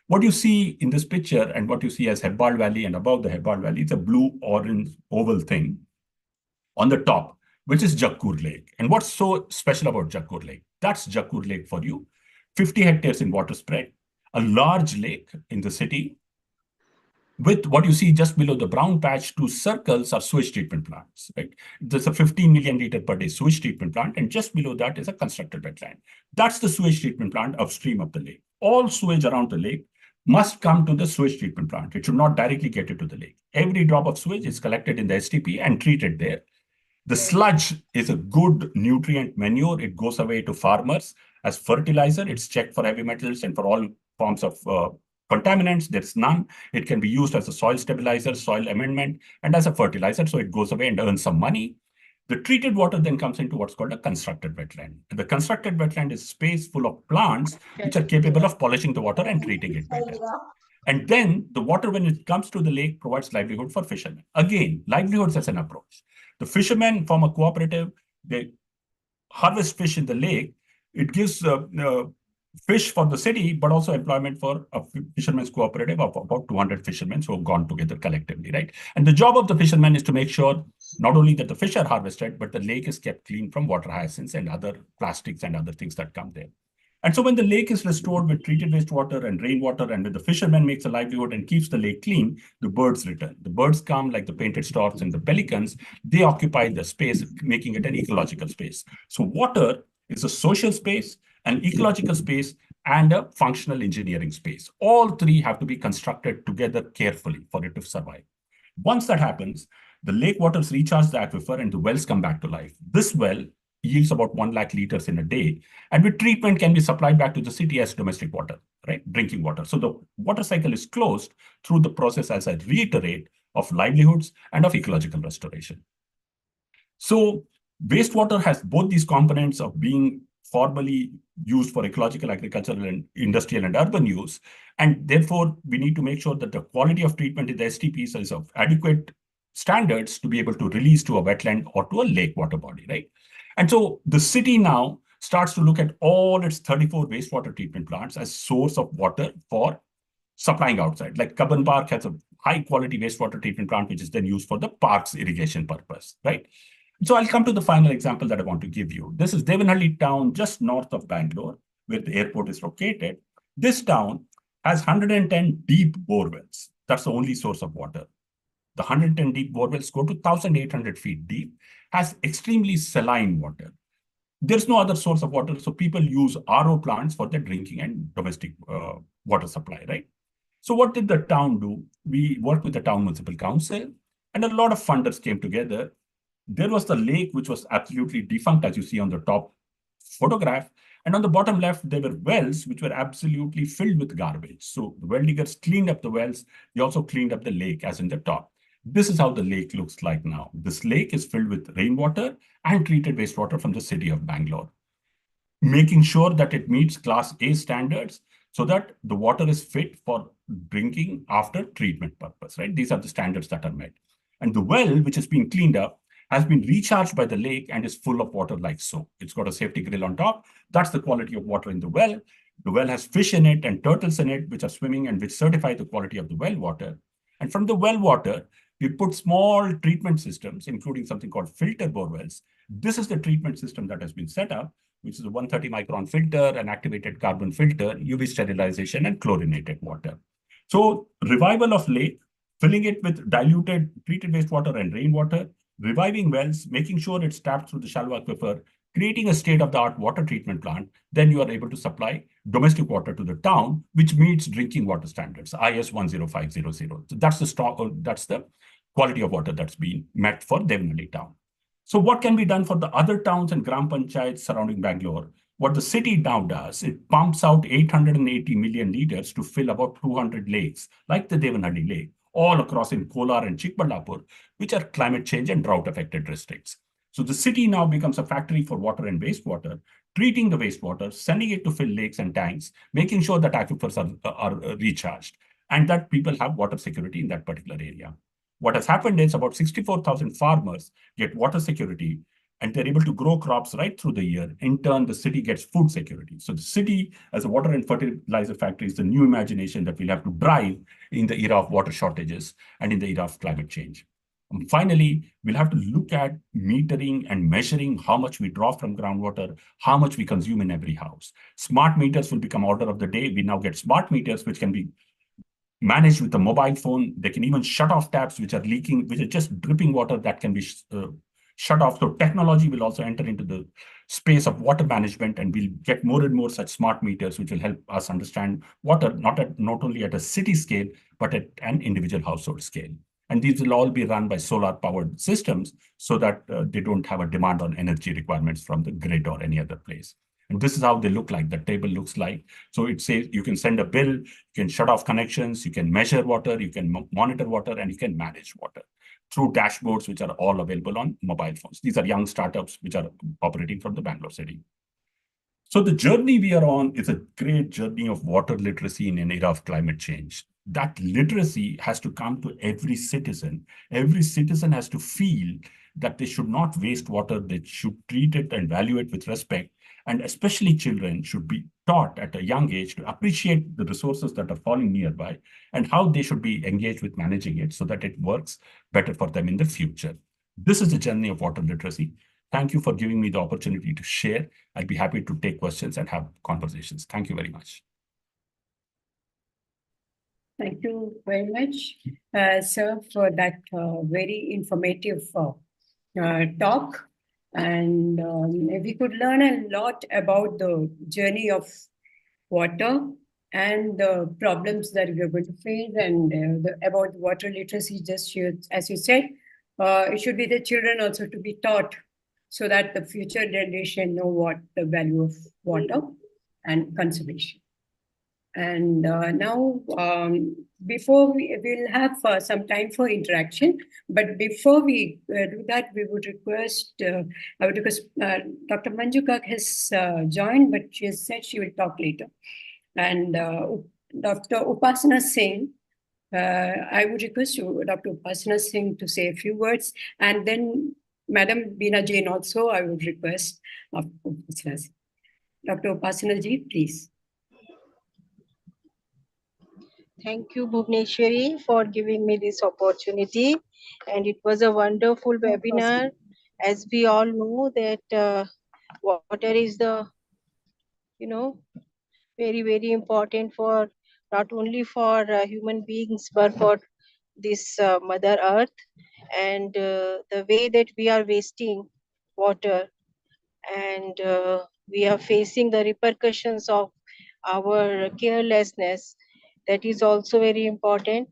Speaker 3: What you see in this picture and what you see as Hebbal Valley and above the Hebbal Valley, it's a blue-orange oval thing on the top, which is Jakkur Lake. And what's so special about Jakkur Lake? That's Jakkur Lake for you. 50 hectares in water spread, a large lake in the city. With what you see just below the brown patch, 2 circles are sewage treatment plants, right? There's a 15 million liter per day sewage treatment plant, and just below that is a constructed wetland. That's the sewage treatment plant upstream of the lake. All sewage around the lake must come to the sewage treatment plant. It should not directly get into the lake. Every drop of sewage is collected in the STP and treated there. The sludge is a good nutrient manure. It goes away to farmers as fertilizer. It's checked for heavy metals and for all forms of contaminants. There's none. It can be used as a soil stabilizer, soil amendment, and as a fertilizer. So it goes away and earns some money. The treated water then comes into what's called a constructed wetland. The constructed wetland is space full of plants which are capable of polishing the water and treating it better. And then the water, when it comes to the lake, provides livelihood for fishermen. Again, livelihoods as an approach. The fishermen form a cooperative. They harvest fish in the lake. It gives fish for the city, but also employment for a fishermen's cooperative of about 200 fishermen who have gone together collectively, right? And the job of the fishermen is to make sure not only that the fish are harvested, but the lake is kept clean from water hyacinths and other plastics and other things that come there. And so when the lake is restored with treated wastewater and rainwater, and when the fisherman makes a livelihood and keeps the lake clean, the birds return. The birds come like the painted storks and the pelicans. They occupy the space, making it an ecological space. So water is a social space, an ecological space, and a functional engineering space. All three have to be constructed together carefully for it to survive. Once that happens, the lake waters recharge the aquifer and the wells come back to life. This well yields about 1 lakh liters in a day, and with treatment can be supplied back to the city as domestic water, right? Drinking water. So the water cycle is closed through the process, as I reiterate, of livelihoods and of ecological restoration. So wastewater has both these components of being formally used for ecological, agricultural, and industrial and urban use. And therefore, we need to make sure that the quality of treatment in the STPs is of adequate standards to be able to release to a wetland or to a lake water body, right? And so the city now starts to look at all its 34 wastewater treatment plants as source of water for supplying outside. Like Cubbon Park has a high quality wastewater treatment plant, which is then used for the park's irrigation purpose, right? So I'll come to the final example that I want to give you. This is Devanahalli town, just north of Bangalore, where the airport is located. This town has 110 deep bore wells. That's the only source of water. The 110 deep bore wells go to 1,800 feet deep, has extremely saline water. There's no other source of water, so people use RO plants for their drinking and domestic water supply, right? So what did the town do? We worked with the town municipal council, and a lot of funders came together. There was the lake, which was absolutely defunct, as you see on the top photograph. And on the bottom left, there were wells which were absolutely filled with garbage. So the well diggers cleaned up the wells. They also cleaned up the lake, as in the top. This is how the lake looks like now. This lake is filled with rainwater and treated wastewater from the city of Bangalore, making sure that it meets Class A standards so that the water is fit for drinking after treatment purpose, right? These are the standards that are met. And the well, which is being cleaned up, has been recharged by the lake and is full of water like so. It's got a safety grill on top. That's the quality of water in the well. The well has fish in it and turtles in it, which are swimming and which certify the quality of the well water. And from the well water, we put small treatment systems, including something called filter bore wells. This is the treatment system that has been set up, which is a 130 micron filter, an activated carbon filter, UV sterilization, and chlorinated water. So revival of lake, filling it with diluted treated wastewater and rainwater, reviving wells, making sure it's tapped through the shallow aquifer, creating a state-of-the-art water treatment plant, then you are able to supply domestic water to the town, which meets drinking water standards, IS 10500. So that's the quality of water that's been met for Devanahalli town. So what can be done for the other towns and gram panchayats surrounding Bangalore? What the city now does, it pumps out 880 million liters to fill about 200 lakes, like the Devanahalli Lake, all across in Kolar and Chikballapur, which are climate change and drought-affected districts. So the city now becomes a factory for water and wastewater, treating the wastewater, sending it to fill lakes and tanks, making sure that aquifers are recharged, and that people have water security in that particular area. What has happened is about 64,000 farmers get water security, and they're able to grow crops right through the year. In turn, the city gets food security. So the city, as a water and fertilizer factory, is the new imagination that we'll have to drive in the era of water shortages and in the era of climate change. And finally, we'll have to look at metering and measuring how much we draw from groundwater, how much we consume in every house. Smart meters will become order of the day. We now get smart meters, which can be managed with a mobile phone. They can even shut off taps which are leaking, which are just dripping water that can be shut off. So technology will also enter into the space of water management, and we'll get more and more such smart meters, which will help us understand water, not only at a city scale, but at an individual household scale. And these will all be run by solar-powered systems so that they don't have a demand on energy requirements from the grid or any other place. And this is how they look like, the table looks like. So it says you can send a bill, you can shut off connections, you can measure water, you can monitor water, and you can manage water through dashboards, which are all available on mobile phones. These are young startups which are operating from the Bangalore city. So the journey we are on is a great journey of water literacy in an era of climate change. That literacy has to come to every citizen. Every citizen has to feel that they should not waste water, they should treat it and value it with respect. And especially children should be taught at a young age to appreciate the resources that are falling nearby and how they should be engaged with managing it so that it works better for them in the future. This is the journey of water literacy. Thank you for giving me the opportunity to share. I'd be happy to take questions and have conversations. Thank you very much.
Speaker 2: Thank you very much, sir, for that very informative talk. And we could learn a lot about the journey of water and the problems that we are going to face, and about water literacy, just as you said, it should be the children also to be taught so that the future generation know what the value of water and conservation. And now, before we'll have some time for interaction, but before we do that, we would request, I would request, Dr. Manju Kak has joined, but she has said she will talk later. And Dr. Upasana Singh, I would request you, Dr. Upasana Singh, to say a few words, and then Madam Beena Jain also, I would request of Upasana Singh. Dr. Upasana ji, please.
Speaker 5: Thank you, Bhuvneshwari, for giving me this opportunity. And it was a wonderful webinar. As we all know that water is the, very, very important for not only for human beings, but for this Mother Earth. And the way that we are wasting water, and we are facing the repercussions of our carelessness. That is also very important.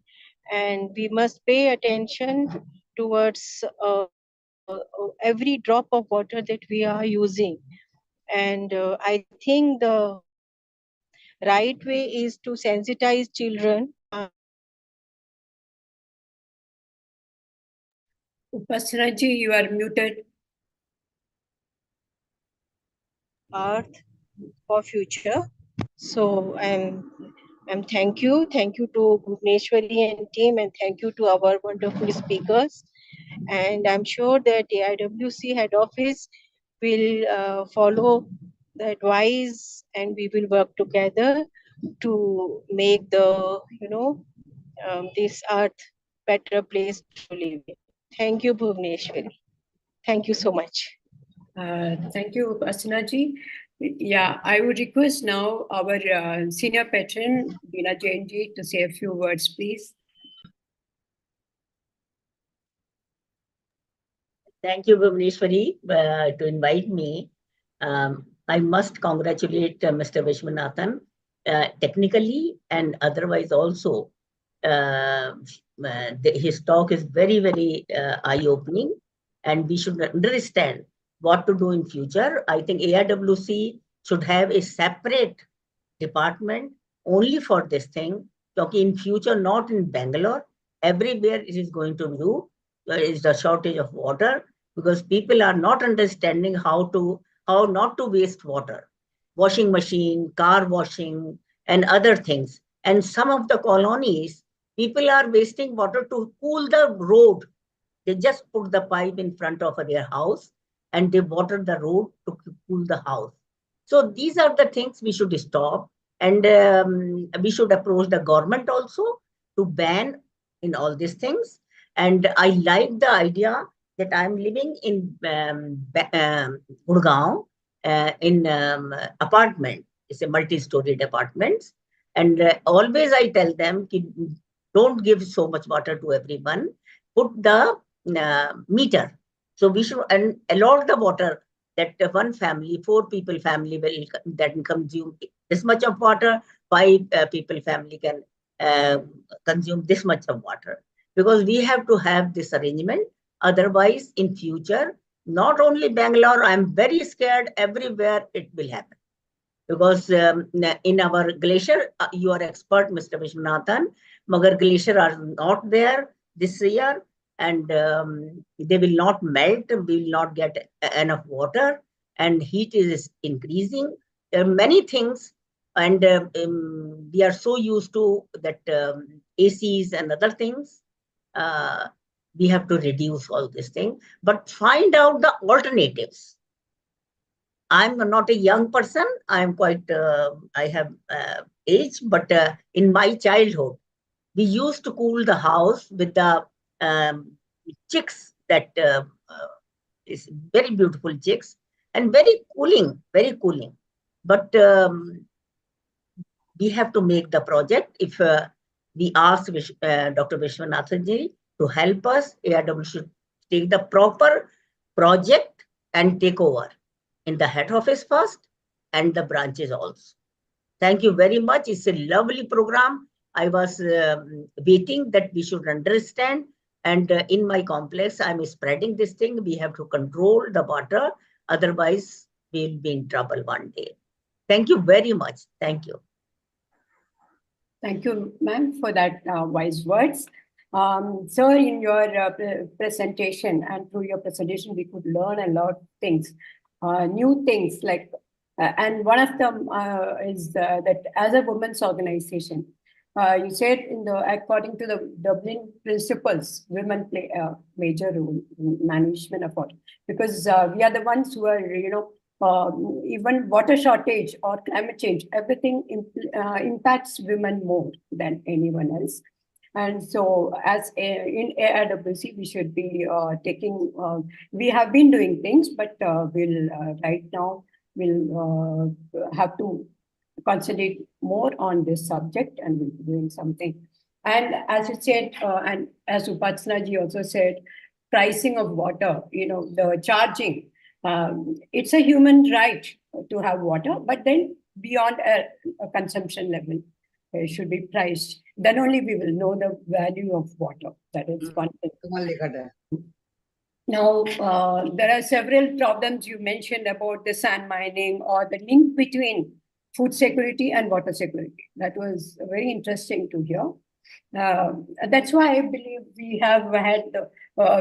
Speaker 5: And we must pay attention towards every drop of water that we are using. And I think the right way is to sensitize children.
Speaker 2: Upasanaji, you are muted.
Speaker 5: Earth for future. So I'm thank you to Bhuvneshwari and team, and thank you to our wonderful speakers. And I'm sure that the AIWC head office will follow the advice, and we will work together to make the this earth better place to live in. Thank you, Bhuvneshwari. Thank you so much.
Speaker 2: Thank you, Upasanaji. Yeah, I would request now our senior patron, Veena Jainji, to say a few words, please.
Speaker 6: Thank you, Bhuvneshwari, to invite me. I must congratulate Mr. Vishwanathan, technically and otherwise also. His talk is very, very eye-opening, and we should understand what to do in future. I think AIWC should have a separate department only for this thing. Because in future, not in Bangalore, everywhere it is going to do. There is the shortage of water because people are not understanding how not to waste water. Washing machine, car washing, and other things. And some of the colonies, people are wasting water to cool the road. They just put the pipe in front of their house and they water the road to cool the house. So these are the things we should stop. And we should approach the government also to ban in all these things. And I like the idea that I'm living in Gurgaon in apartment. It's a multi-storied apartment. And always I tell them, don't give so much water to everyone. Put the meter. So we should allot the water that one family, 4 people family will then consume this much of water, 5 people family can consume this much of water. Because we have to have this arrangement. Otherwise, in future, not only Bangalore, I'm very scared everywhere it will happen. Because in our glacier, you are expert, Mr. Vishwanathan, Magar glacier are not there this year, and they will not melt, we will not get enough water, and heat is increasing. There are many things, and we are so used to that ACs and other things. We have to reduce all this thing, but find out the alternatives. I'm not a young person. I'm quite, I have age, but in my childhood, we used to cool the house with the chicks that is very beautiful chicks and very cooling, very cooling. But we have to make the project. If we ask Dr. Vishwanathan ji to help us, AIW should take the proper project and take over in the head office first and the branches also. Thank you very much. It's a lovely program. I was waiting that we should understand. And in my complex, I'm spreading this thing. We have to control the water. Otherwise, we'll be in trouble one day. Thank you very much. Thank you.
Speaker 2: Thank you, ma'am, for that wise words. Sir, in your presentation and through your presentation, we could learn a lot of things, new things like, and one of them is that as a women's organization, you said according to the Dublin principles, women play a major role in management of water because we are the ones who are, even water shortage or climate change, everything impacts women more than anyone else. And so as in AIWC, we should be taking, we have been doing things, but we'll right now, we'll have to concentrate more on this subject and we'll be doing something. And as you said, and as Upasana ji also said, pricing of water, the charging, it's a human right to have water, but then beyond a consumption level. should be priced. Then only we will know the value of water. That is one thing. Now, there are several problems you mentioned about the sand mining or the link between food security and water security. That was very interesting to hear. That's why I believe we have had,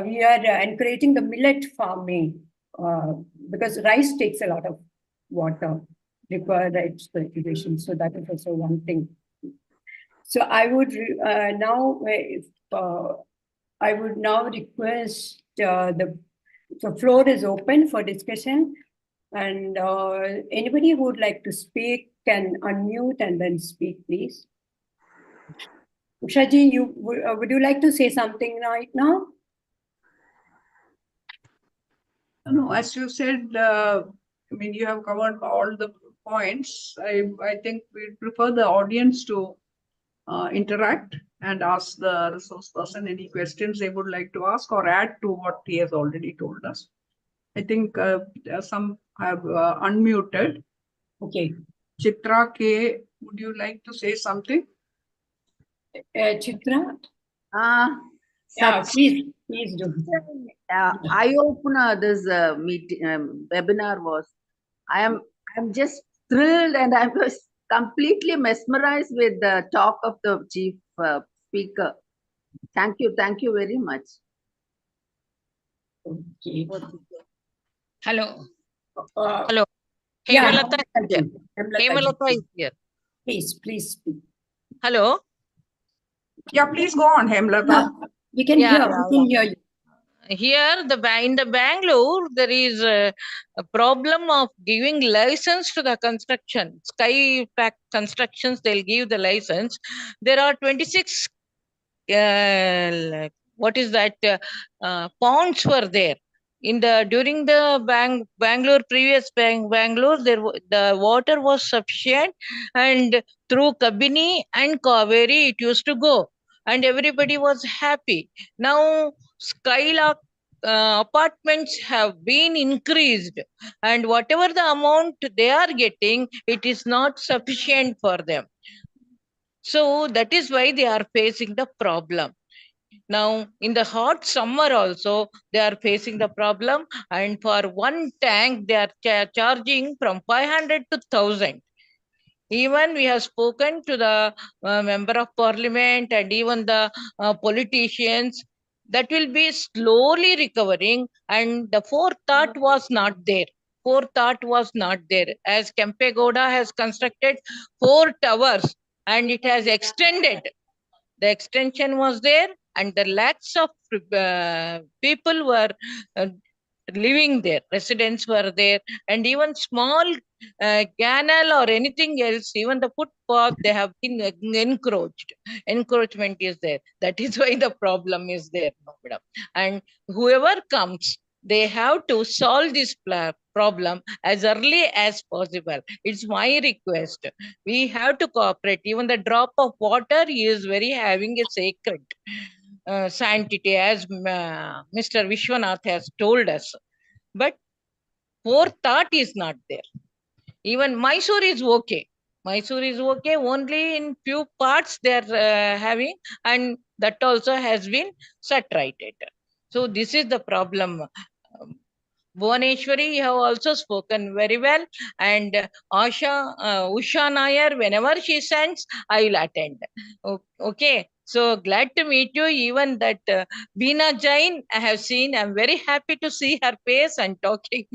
Speaker 2: we are encouraging the millet farming because rice takes a lot of water required for irrigation. So that is also one thing. So I would I would now request the floor is open for discussion, and anybody who would like to speak can unmute and then speak, please. Ushaji, would you like to say something right now?
Speaker 1: No, as you said, I mean, you have covered all the points. I think we prefer the audience to interact and ask the resource person any questions they would like to ask or add to what he has already told us. I think some have unmuted.
Speaker 2: Okay.
Speaker 1: Chitra K, would you like to say something?
Speaker 2: Chitra?
Speaker 7: Yeah,
Speaker 2: Please do.
Speaker 7: eye-opener this meeting webinar was. I'm just thrilled, and I was completely mesmerized with the talk of the chief speaker. Thank you very much.
Speaker 2: Okay.
Speaker 8: Hello.
Speaker 2: Hello.
Speaker 8: Hemalata is here.
Speaker 2: Hemalata
Speaker 8: is here.
Speaker 2: Please speak.
Speaker 8: Hello.
Speaker 1: Yeah, please go on, Hemlata.
Speaker 2: We can hear you.
Speaker 8: Here, in the Bangalore, there is a problem of giving license to the construction. Sky pack constructions, they'll give the license. There are 26, what is that, ponds were there. During the Bangalore, previous Bangalore, the water was sufficient, and through Kabini and Kaveri, it used to go, and everybody was happy. Now, Skylark apartments have been increased, and whatever the amount they are getting, it is not sufficient for them. So that is why they are facing the problem. Now, in the hot summer also, they are facing the problem, and for one tank, they are charging from 500 to 1,000. Even we have spoken to the member of parliament and even the politicians. That will be slowly recovering, and the forethought was not there. Forethought was not there. As Kempegoda has constructed 4 towers, and it has extended. The extension was there, and the lakhs of people were living there, residents were there, and even small canal or anything else, even the footpath, they have been encroached. Encroachment is there. That is why the problem is there, madam. And whoever comes, they have to solve this problem as early as possible. It's my request. We have to cooperate. Even the drop of water is very having a sacred sanctity, as Mr. Vishwanath has told us. But forethought is not there. Even Mysore is okay. Mysore is okay. Only in few parts they are having, and that also has been saturated. So this is the problem. Bhuvaneshwari, you have also spoken very well, and Usha Nair, whenever she sends, I will attend. Okay, so glad to meet you. Even that Beena Jain, I have seen. I'm very happy to see her face and talking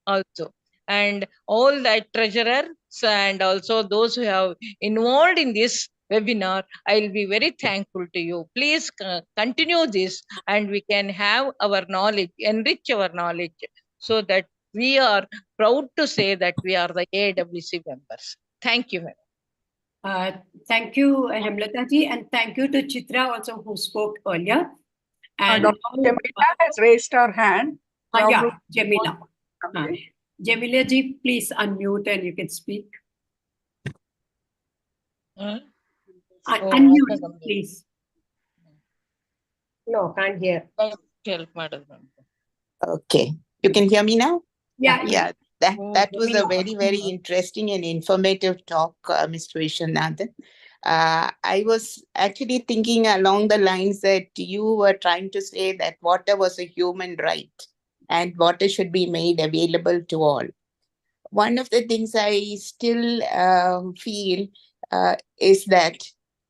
Speaker 8: also. And all the treasurers and also those who have involved in this webinar, I'll be very thankful to you. Please continue this, and we can have our knowledge, enrich our knowledge, so that we are proud to say that we are the AIWC members. Thank you, ma'am.
Speaker 2: Thank you, Hemlata ji, and thank you to Chitra also, who spoke earlier. And
Speaker 1: Dr. Jamila has raised her hand.
Speaker 2: Yeah, Jamila.
Speaker 1: Okay.
Speaker 2: Jamila ji, please unmute and you can speak. Unmute, please. No, can't hear.
Speaker 9: Okay, you can hear me now?
Speaker 2: Yeah.
Speaker 9: That was a very, very interesting and informative talk, Mr. Vishwanathan. I was actually thinking along the lines that you were trying to say that water was a human right and water should be made available to all. One of the things I still feel is that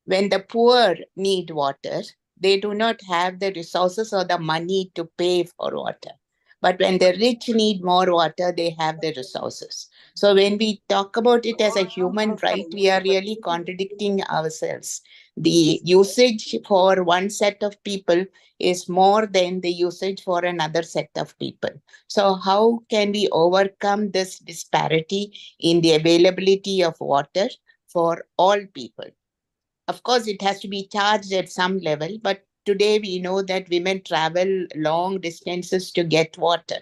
Speaker 9: when the poor need water, they do not have the resources or the money to pay for water. But when the rich need more water, they have the resources. So when we talk about it as a human right, we are really contradicting ourselves. The usage for one set of people is more than the usage for another set of people. So how can we overcome this disparity in the availability of water for all people? Of course, it has to be charged at some level, but today we know that women travel long distances to get water,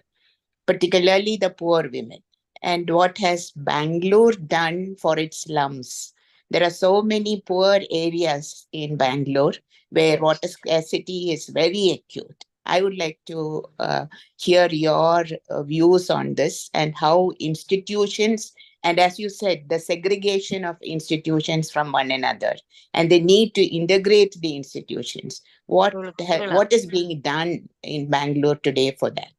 Speaker 9: particularly the poor women. And what has Bangalore done for its slums? There are so many poor areas in Bangalore where water scarcity is very acute. I would like to hear your views on this and how institutions, and as you said, the segregation of institutions from one another and the need to integrate the institutions. What is being done in Bangalore today for that?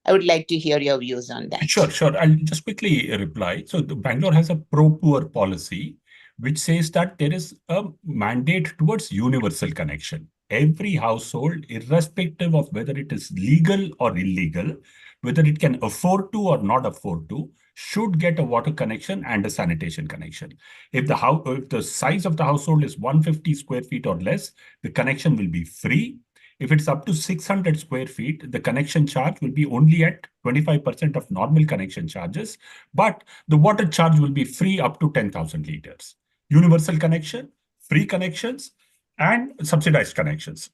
Speaker 9: I would like to hear your views on that.
Speaker 3: Sure. I'll just quickly reply. So Bangalore has a pro-poor policy, which says that there is a mandate towards universal connection. Every household, irrespective of whether it is legal or illegal, whether it can afford to or not afford to, should get a water connection and a sanitation connection. If the size of the household is 150 square feet or less, the connection will be free. If it's up to 600 square feet, the connection charge will be only at 25% of normal connection charges, but the water charge will be free up to 10,000 liters. Universal connection, free connections, and subsidized connections.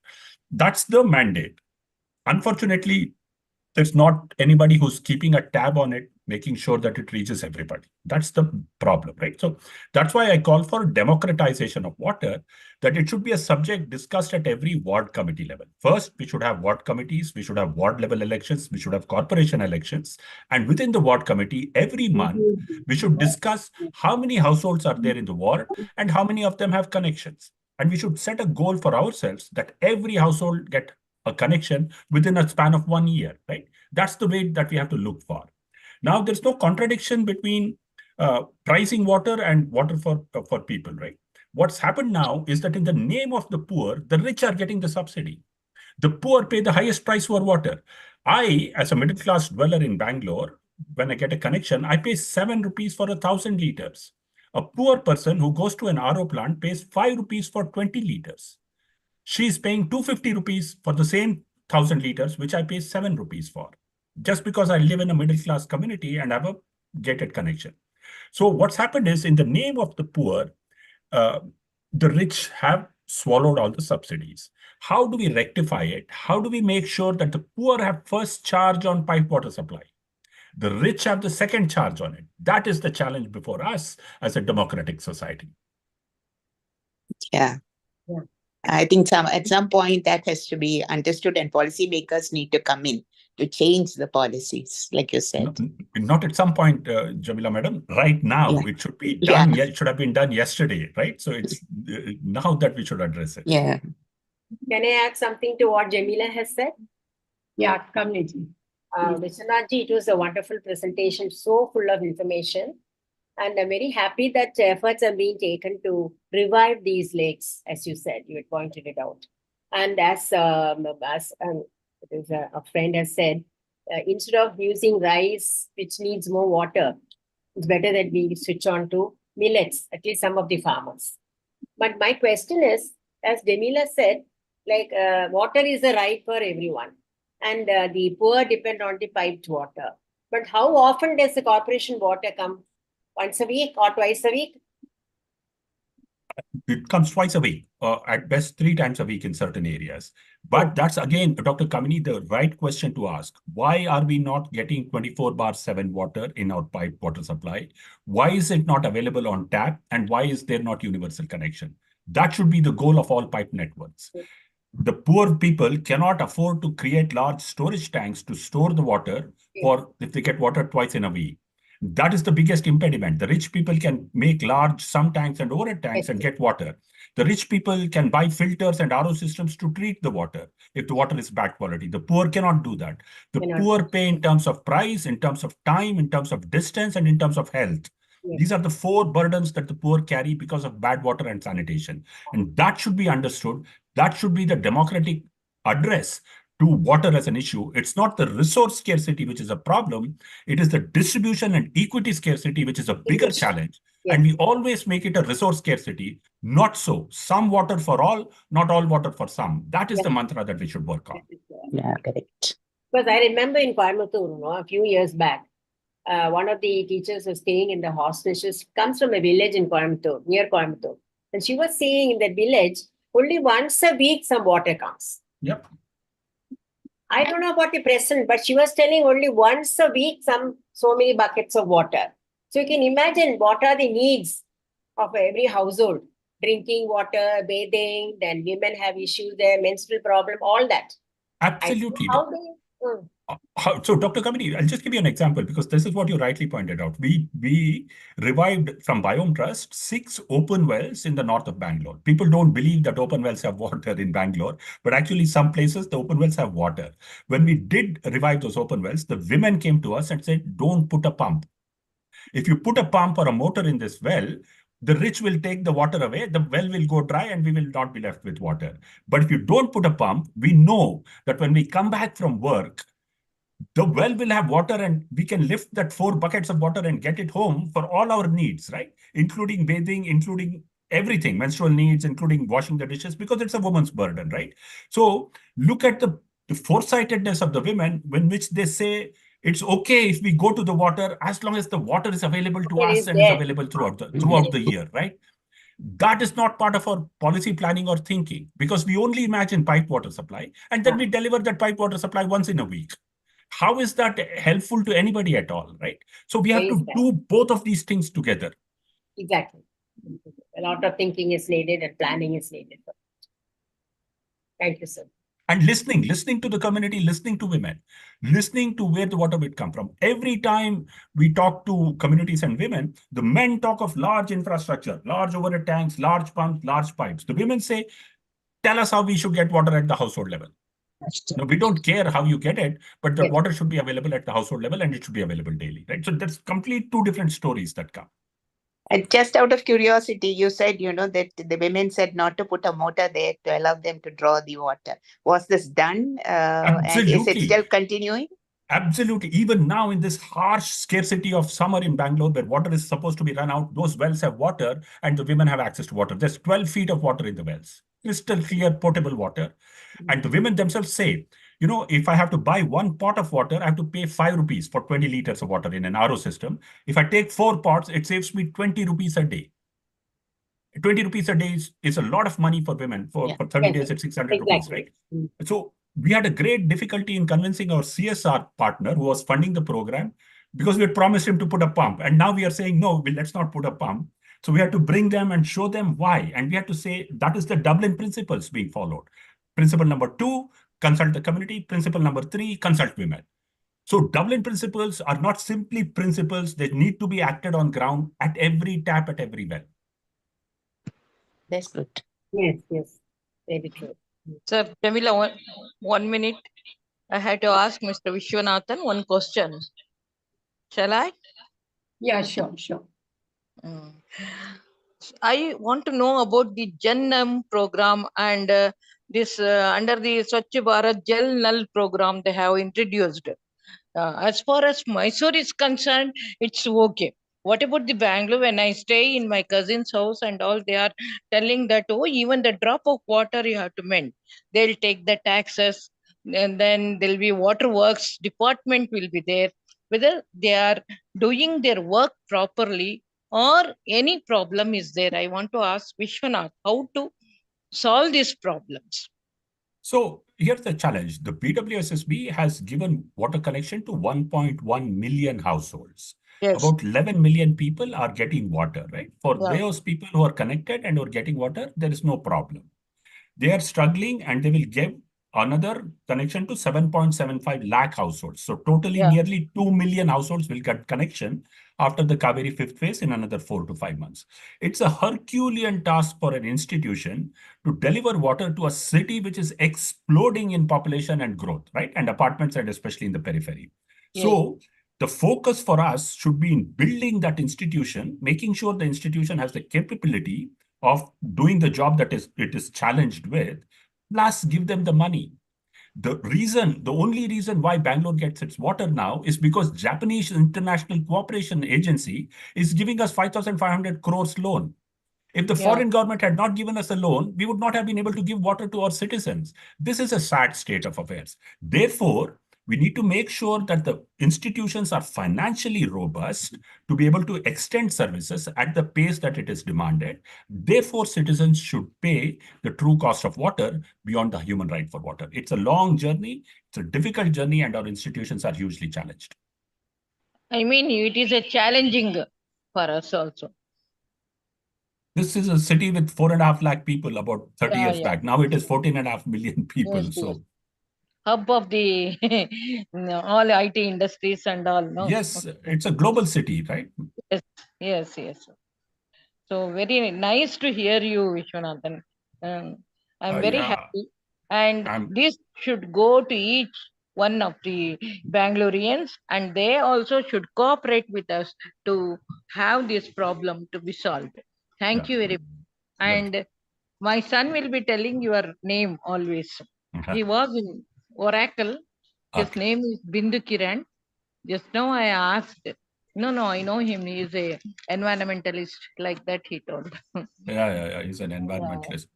Speaker 3: That's the mandate. Unfortunately, there's not anybody who's keeping a tab on it, making sure that it reaches everybody. That's the problem, right? So that's why I call for democratization of water, that it should be a subject discussed at every ward committee level. First, we should have ward committees, we should have ward level elections, we should have corporation elections. And within the ward committee, every month, we should discuss how many households are there in the ward and how many of them have connections. And we should set a goal for ourselves that every household get a connection within a span of 1 year, right? That's the way that we have to look for. Now, there's no contradiction between pricing water and water for people, right? What's happened now is that in the name of the poor, the rich are getting the subsidy. The poor pay the highest price for water. I, as a middle-class dweller in Bangalore, when I get a connection, I pay 7 rupees for 1,000 liters. A poor person who goes to an RO plant pays 5 rupees for 20 liters. She is paying 250 rupees for the same 1,000 liters, which I pay 7 rupees for, just because I live in a middle-class community and have a gated connection. So what's happened is, in the name of the poor, the rich have swallowed all the subsidies. How do we rectify it? How do we make sure that the poor have first charge on pipe water supply? The rich have the second charge on it. That is the challenge before us as a democratic society.
Speaker 9: Yeah. I think at some point that has to be understood and policymakers need to come in to change the policies, like you said.
Speaker 3: Not at some point, Jamila madam. Right now, it should be done. Yeah. It should have been done yesterday, right? So it's now that we should address it.
Speaker 9: Yeah.
Speaker 2: Can I add something to what Jamila has said?
Speaker 4: Yeah, come, Niji.
Speaker 2: Vishwanath ji, it was a wonderful presentation, so full of information. And I'm very happy that efforts are being taken to revive these lakes, as you said, you had pointed it out. And as a friend has said, instead of using rice, which needs more water, it's better that we switch on to millets, at least some of the farmers. But my question is, as Jamila said, like water is a right for everyone. And the poor depend on the piped water. But how often does the corporation water come? Once a week or twice a week?
Speaker 3: It comes twice a week, at best 3 times a week in certain areas. But that's, again, Dr. Kamini, the right question to ask. Why are we not getting 24/7 water in our pipe water supply? Why is it not available on tap? And why is there not universal connection? That should be the goal of all pipe networks. The poor people cannot afford to create large storage tanks to store the water for if they get water twice in a week. That is the biggest impediment. The rich people can make large sump tanks and overhead tanks and get water. The rich people can buy filters and RO systems to treat the water if the water is bad quality. The poor cannot do that. The poor pay in terms of price, in terms of time, in terms of distance, and in terms of health. These are the 4 burdens that the poor carry because of bad water and sanitation. And that should be understood. That should be the democratic address to water as an issue. It's not the resource scarcity which is a problem. It is the distribution and equity scarcity which is a bigger challenge. And we always make it a resource scarcity. Not so. Some water for all, not all water for some. That is the mantra that we should work on.
Speaker 9: Yeah, correct.
Speaker 2: Because I remember in Coimbatore, a few years back, one of the teachers was staying in the hostel. She comes from a village in Coimbatore, near Coimbatore. And she was saying in that village, only once a week some water comes.
Speaker 3: Yep.
Speaker 2: I don't know about the present, but she was telling only once a week so many buckets of water. So you can imagine what are the needs of every household. Drinking water, bathing, then women have issues there, menstrual problem, all that.
Speaker 3: Absolutely.
Speaker 2: How do you...
Speaker 3: So, Dr. Kamini, I'll just give you an example because this is what you rightly pointed out. We revived from Biome Trust 6 open wells in the north of Bangalore. People don't believe that open wells have water in Bangalore, but actually some places the open wells have water. When we did revive those open wells, the women came to us and said, don't put a pump. If you put a pump or a motor in this well, the rich will take the water away, the well will go dry and we will not be left with water. But if you don't put a pump, we know that when we come back from work, the well will have water and we can lift that 4 buckets of water and get it home for all our needs, right? Including bathing, including everything, menstrual needs, including washing the dishes, because it's a woman's burden, right? So look at the foresightedness of the women when which they say, it's okay if we go to the water as long as the water is available to us and is available throughout the year, right? That is not part of our policy planning or thinking because we only imagine pipe water supply and then we deliver that pipe water supply once in a week. How is that helpful to anybody at all, right? So we have to do both of these things together.
Speaker 2: Exactly. A lot of thinking is needed and planning is needed. Thank you, sir.
Speaker 3: And listening to the community, listening to women, listening to where the water will come from. Every time we talk to communities and women, the men talk of large infrastructure, large overhead tanks, large pumps, large pipes. The women say, tell us how we should get water at the household level. No, we don't care how you get it, but the water should be available at the household level and it should be available daily, right? So that's complete 2 different stories that come.
Speaker 9: And just out of curiosity, you said, that the women said not to put a motor there to allow them to draw the water. Was this done? And is it still continuing?
Speaker 3: Absolutely. Even now in this harsh scarcity of summer in Bangalore, where water is supposed to be run out, those wells have water and the women have access to water. There's 12 feet of water in the wells. Crystal clear, potable water. And the women themselves say, if I have to buy 1 pot of water, I have to pay 5 rupees for 20 liters of water in an RO system. If I take 4 pots, it saves me 20 rupees a day. 20 rupees a day is a lot of money for women. For 30 days, it's 600 rupees, right? So we had a great difficulty in convincing our CSR partner who was funding the program because we had promised him to put a pump. And now we are saying, no, let's not put a pump. So we had to bring them and show them why. And we had to say that is the Dublin principles being followed. Principle number 2, consult the community. Principle number 3, consult women. So Dublin principles are not simply principles. They need to be acted on ground at every tap, at every well.
Speaker 9: That's good.
Speaker 2: Yes, very true.
Speaker 8: Sir, Jamila, one minute. I had to ask Mr. Vishwanathan one question. Shall I?
Speaker 2: Yeah, sure.
Speaker 8: I want to know about the Jannam program and this under the Swachh Bharat Jal Nal program they have introduced. As far as Mysore is concerned, it's okay. What about the Bangalore? When I stay in my cousin's house and all, they are telling that, even the drop of water you have to mend. They'll take the taxes and then there'll be waterworks department will be there. Whether they are doing their work properly or any problem is there. I want to ask Vishwanath how to solve these problems.
Speaker 3: So here's the challenge. The BWSSB has given water connection to 1.1 million households.
Speaker 8: Yes.
Speaker 3: About 11 million people are getting water, right? For those people who are connected and are getting water, there is no problem. They are struggling and they will give another connection to 7.75 lakh households. So totally
Speaker 8: Yeah.
Speaker 3: nearly 2 million households will get connection after the Kaveri fifth phase in another 4 to 5 months. It's a Herculean task for an institution to deliver water to a city which is exploding in population and growth, right? And apartments, and especially in the periphery.
Speaker 8: Yes.
Speaker 3: So the focus for us should be in building that institution, making sure the institution has the capability of doing the job that it is challenged with, plus give them the money. The only reason why Bangalore gets its water now is because Japanese International Cooperation Agency is giving us 5,500 crores loan. If the foreign government had not given us a loan, we would not have been able to give water to our citizens. This is a sad state of affairs. Therefore, we need to make sure that the institutions are financially robust to be able to extend services at the pace that it is demanded. Therefore, citizens should pay the true cost of water beyond the human right for water. It's a long journey, it's a difficult journey, and our institutions are hugely challenged.
Speaker 8: I mean, it is a challenging for us also.
Speaker 3: This is a city with 4.5 lakh people about 30
Speaker 8: Yeah,
Speaker 3: years
Speaker 8: yeah.
Speaker 3: back. Now it is 14.5 million people.
Speaker 8: Yes, yes.
Speaker 3: So
Speaker 8: Hub of the all IT industries and all. No?
Speaker 3: yes, it's a global city, right?
Speaker 8: Yes, yes, yes. So very nice to hear you, Vishwanathan. I'm very
Speaker 3: Yeah.
Speaker 8: happy. And this should go to each one of the Bangaloreans, and they also should cooperate with us to have this problem to be solved. Thank you very much. And my son will be telling your name always. He was in Oracle. His name is Bindu Kiran. Just now I asked. No, I know him. He is a environmentalist, like that he told.
Speaker 3: Yeah. He's an environmentalist.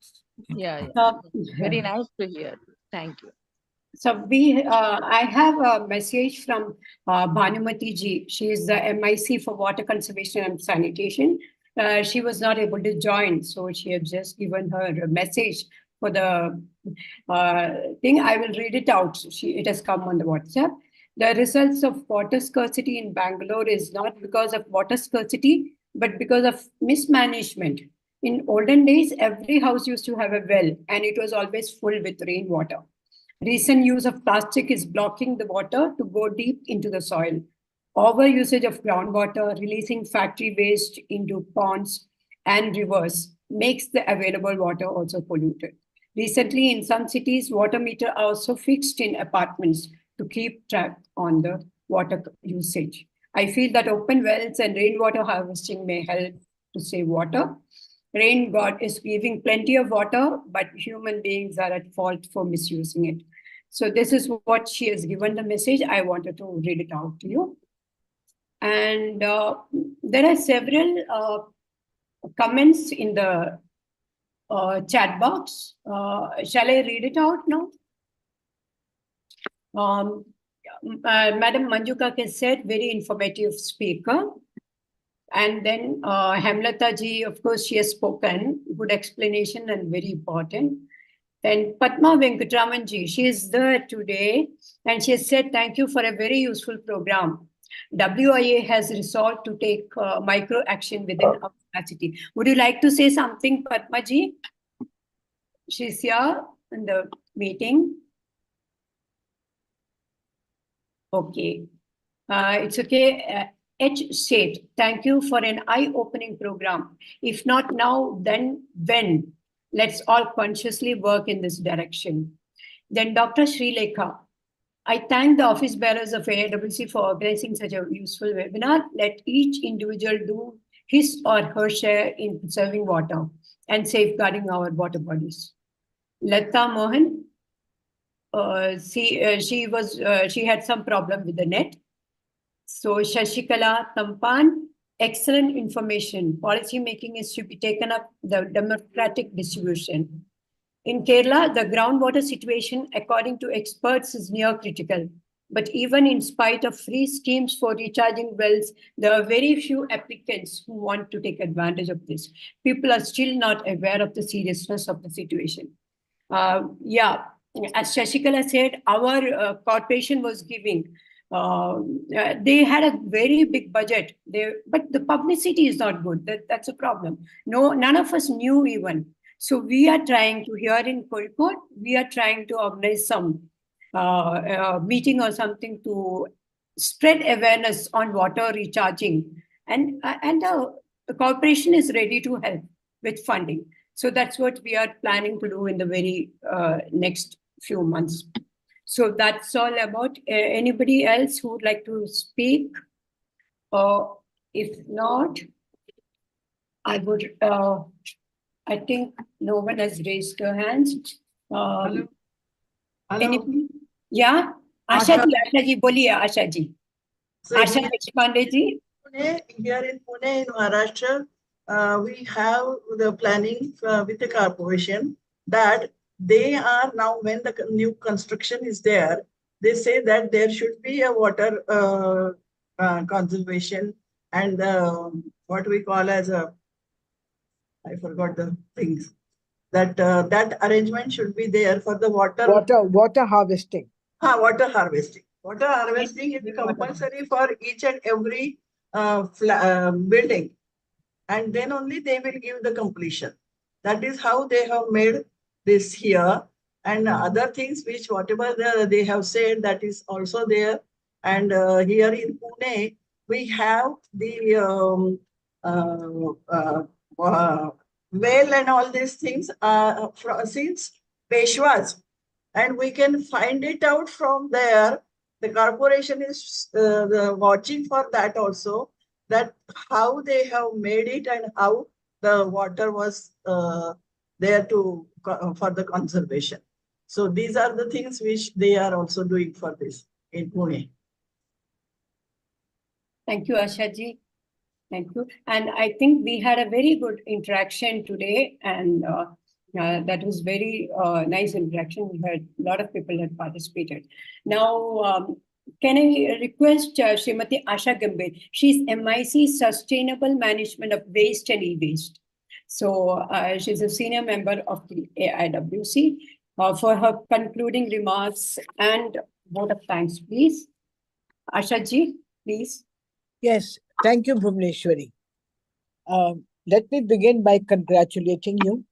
Speaker 8: Yeah. Very nice to hear. Thank you.
Speaker 2: So I have a message from Bhanumati ji. She is the MIC for Water Conservation and Sanitation. She was not able to join, so she has just given her a message for the thing. I will read it out. It has come on the WhatsApp. The results of water scarcity in Bangalore is not because of water scarcity, but because of mismanagement. In olden days, every house used to have a well, and it was always full with rainwater. Recent use of plastic is blocking the water to go deep into the soil. Overusage of groundwater, releasing factory waste into ponds and rivers makes the available water also polluted. Recently, in some cities, water meters are also fixed in apartments to keep track on the water usage. I feel that open wells and rainwater harvesting may help to save water. Rain God is giving plenty of water, but human beings are at fault for misusing it. So this is what she has given the message. I wanted to read it out to you. And there are several comments in the chat box. Shall I read it out now? Madam Manjuka has said, very informative speaker. And then Hemlata ji, of course, she has spoken, good explanation and very important. Then Padma Venkatraman ji, she is there today, and she has said, thank you for a very useful program. WIA has resolved to take micro action within our capacity. Would you like to say something, Padma ji? She's here in the meeting. Okay. It's okay. H said, thank you for an eye-opening program. If not now, then when? Let's all consciously work in this direction. Then Dr. Shri Lekha, I thank the office bearers of AIWC for organizing such a useful webinar. Let each individual do his or her share in conserving water and safeguarding our water bodies. Lata Mohan, she had some problem with the net. So Shashikala Tampan, excellent information. Policy making is to be taken up the democratic distribution. In Kerala, the groundwater situation, according to experts, is near critical. But even in spite of free schemes for recharging wells, there are very few applicants who want to take advantage of this. People are still not aware of the seriousness of the situation. As Shashikala said, our corporation was giving. They had a very big budget, but the publicity is not good. That's a problem. None of us knew even. So we are trying to, here in Kozhikode, we are trying to organize some meeting or something to spread awareness on water recharging. And the corporation is ready to help with funding. So that's what we are planning to do in the very next few months. So that's all about. Anybody else who would like to speak? Or if not, I would, I think no one has raised their hands.
Speaker 10: Hello.
Speaker 2: Anybody? Yeah? Asha ji, boliye, Asha ji.
Speaker 10: So
Speaker 2: Asha
Speaker 10: here
Speaker 2: Deshpande ji.
Speaker 10: here in Pune, in Maharashtra, we have the planning with the corporation that they are now, when the new construction is there, they say that there should be a water conservation and what we call as a, I forgot the things, that that arrangement should be there for the water
Speaker 11: harvesting.
Speaker 10: Water harvesting. Water harvesting is compulsory for each and every building, and then only they will give the completion. That is how they have made this here, and other things which whatever they have said, that is also there. And here in Pune, we have the well and all these things since Peshwas. And we can find it out from there. The corporation is watching for that also, that how they have made it and how the water was there to for the conservation. So these are the things which they are also doing for this in Pune.
Speaker 2: Thank you, Asha ji. Thank you. And I think we had a very good interaction today, and that was very nice interaction. We had a lot of people that participated. Now, can I request Srimati Asha Gambhir? She's MIC Sustainable Management of Waste and E-Waste. So she's a senior member of the AIWC for her concluding remarks and vote of thanks, please. Asha ji, please.
Speaker 11: Yes, thank you, Bhuvneshwari. Let me begin by congratulating you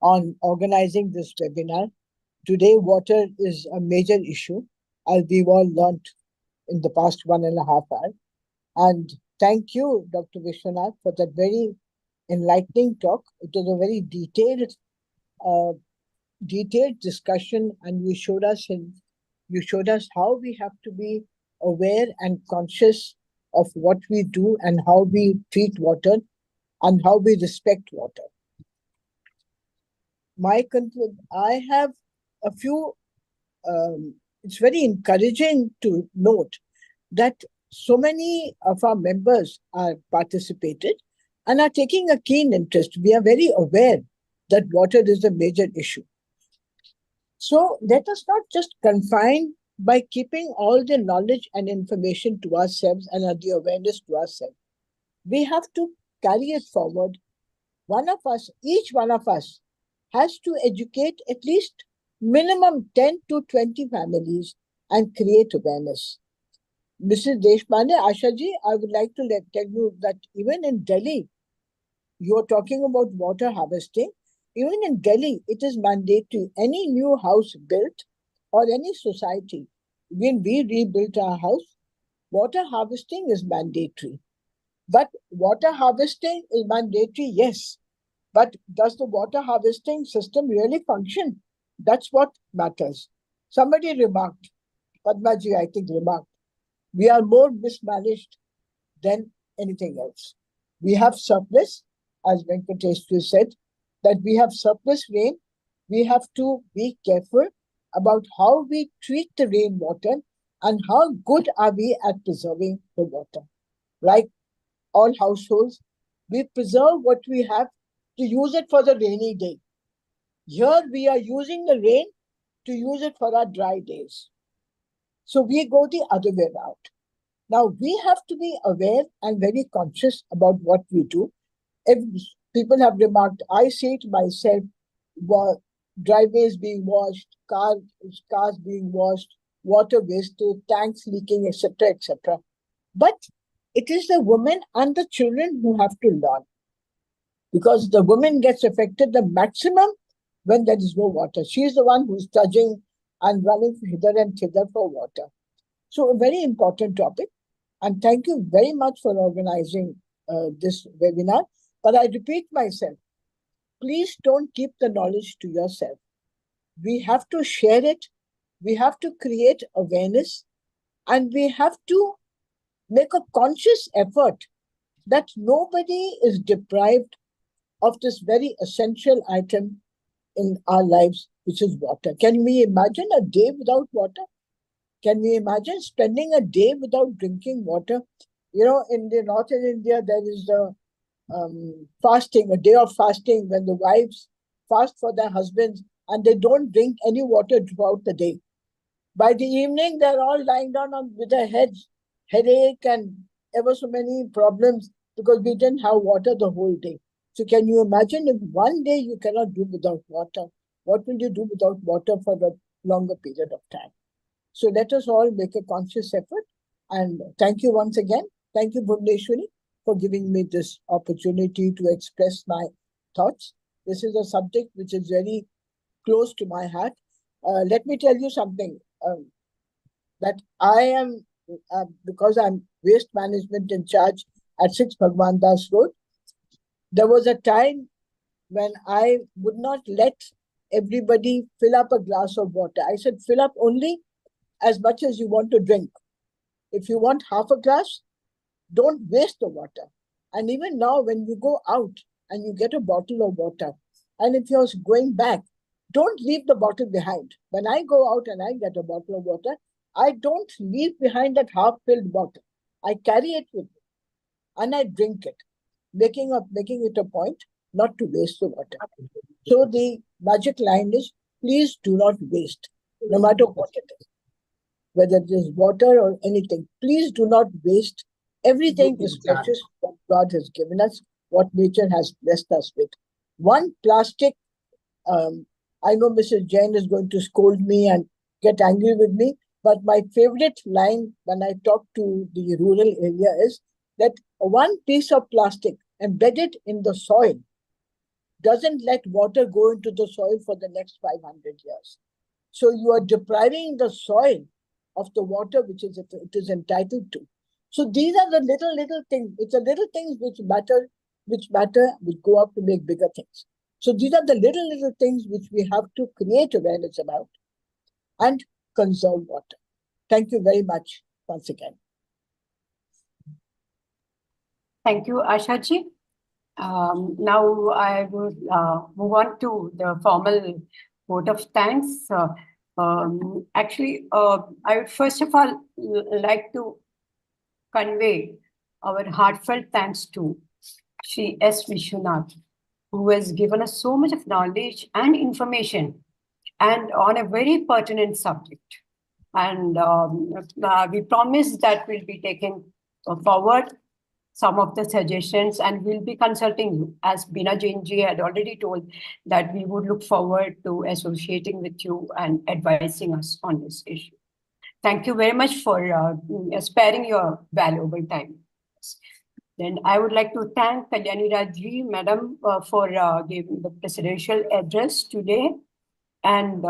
Speaker 11: on organizing this webinar. Today, water is a major issue, as we've all learned in the past 1.5 hours. And thank you, Dr. Vishwanath, for that very enlightening talk. It was a very detailed discussion, and you showed us how we have to be aware and conscious of what we do and how we treat water and how we respect water. I have a few, it's very encouraging to note that so many of our members are participated and are taking a keen interest. We are very aware that water is a major issue. So let us not just confine by keeping all the knowledge and information to ourselves and the awareness to ourselves. We have to carry it forward. Each one of us has to educate at least minimum 10 to 20 families and create awareness. Mrs. Deshpande, Asha ji, I would like to tell you that even in Delhi, you are talking about water harvesting. Even in Delhi, it is mandatory. Any new house built or any society, when we rebuilt our house, water harvesting is mandatory. But water harvesting is mandatory, yes. But does the water harvesting system really function? That's what matters. Somebody remarked, Padmaji, I think, remarked, we are more mismanaged than anything else. We have surplus, as Venkateshwar said, that we have surplus rain. We have to be careful about how we treat the rainwater and how good are we at preserving the water. Like all households, we preserve what we have to use it for the rainy day. Here we are using the rain to use it for our dry days. So we go the other way around. Now we have to be aware and very conscious about what we do. If people have remarked, I see it myself, driveways being washed, cars being washed, water wasted, tanks leaking, etc., etc. But it is the women and the children who have to learn. because the woman gets affected the maximum when there is no water. She is the one who's trudging and running hither and thither for water. So a very important topic. And thank you very much for organizing this webinar. But I repeat myself, please don't keep the knowledge to yourself. We have to share it. We have to create awareness. And we have to make a conscious effort that nobody is deprived of this very essential item in our lives, which is water. Can we imagine a day without water? Can we imagine spending a day without drinking water? You know, in the northern India, there is the fasting, a day of fasting, when the wives fast for their husbands and they don't drink any water throughout the day. By the evening, they're all lying down with their heads, headache and ever so many problems because we didn't have water the whole day. So can you imagine if one day you cannot do without water? What will you do without water for a longer period of time? So let us all make a conscious effort. And thank you once again. Thank you, Bhuvneshwari, for giving me this opportunity to express my thoughts. This is a subject which is very close to my heart. Let me tell you something, that I am, because I'm waste management in charge at 6 Bhagwan Das Road, there was a time when I would not let everybody fill up a glass of water. I said, fill up only as much as you want to drink. If you want half a glass, don't waste the water. And even now, when you go out and you get a bottle of water, and if you're going back, don't leave the bottle behind. When I go out and I get a bottle of water, I don't leave behind that half-filled bottle. I carry it with me and I drink it, making it a point not to waste the water. So the magic line is, please do not waste, no matter what it is. Whether it is water or anything, please do not waste. Everything is precious, what God has given us, what nature has blessed us with. One plastic, I know Mrs. Jain is going to scold me and get angry with me, but my favorite line when I talk to the rural area is that one piece of plastic embedded in the soil doesn't let water go into the soil for the next 500 years. So you are depriving the soil of the water which it is entitled to. So these are the little things. It's the little things which matter, which go up to make bigger things. So these are the little things which we have to create awareness about and conserve water. Thank you very much once again.
Speaker 2: Thank you, Asha ji. Now I will move on to the formal vote of thanks. Actually, I would first of all like to convey our heartfelt thanks to Shri S. Vishwanath, who has given us so much of knowledge and information and on a very pertinent subject. And we promise that we'll be taking forward some of the suggestions and we'll be consulting you. As Bina Jain ji had already told that we would look forward to associating with you and advising us on this issue. Thank you very much for sparing your valuable time. Then I would like to thank Kalyani Rajji, Madam, for giving the presidential address today and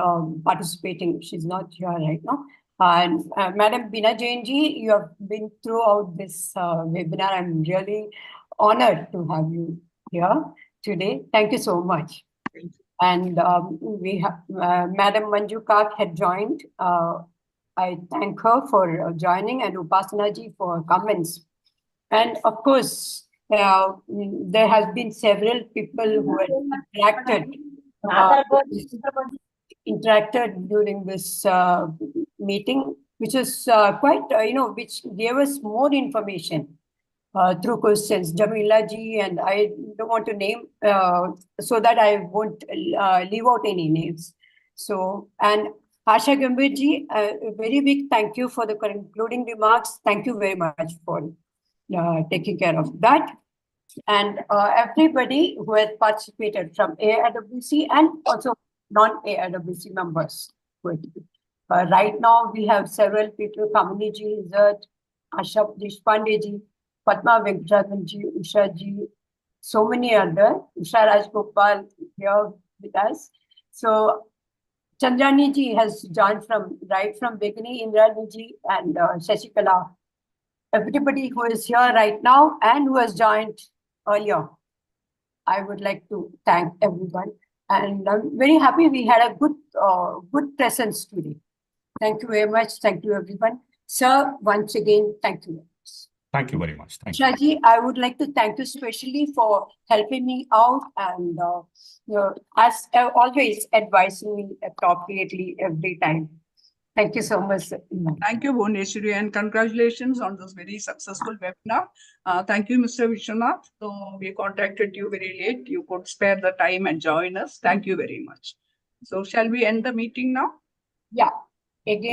Speaker 2: participating. She's not here right now. And Madam Bina Jain ji, you have been throughout this webinar. I'm really honored to have you here today. Thank you so much.
Speaker 6: Thank you.
Speaker 2: And we have Madam Manju Kak had joined. I thank her for joining and Upasana ji for comments. And of course, there has been several people who had interacted during this meeting, which is quite, which gave us more information through questions. Jamila ji, and I don't want to name so that I won't leave out any names. So, and Asha Gambhir ji, a very big thank you for the concluding remarks. Thank you very much for taking care of that. And everybody who has participated from AIWC and also non-AIWC members. Right now, we have several people, Kamini ji, Izzat, Ashaf Deshpande ji, Padma Venkataraman ji, Usha ji, so many other. Usha Rajgopal here with us. So Chandrani ji has joined right from beginning, Indrani ji and Shashikala. Everybody who is here right now and who has joined earlier. I would like to thank everyone. And I'm very happy we had a good presence today. Thank you very much. Thank you, everyone. Sir, once again, thank you.
Speaker 3: Thank you very much. Thank you.
Speaker 2: Shaji, I would like to thank you especially for helping me out and as always advising me appropriately every time. Thank you so much. Sir.
Speaker 1: Thank you, Bhuvneshwari, and congratulations on this very successful webinar. Thank you, Mr. Vishwanath. So we contacted you very late. You could spare the time and join us. Thank you very much. So shall we end the meeting now?
Speaker 2: Yeah. Again.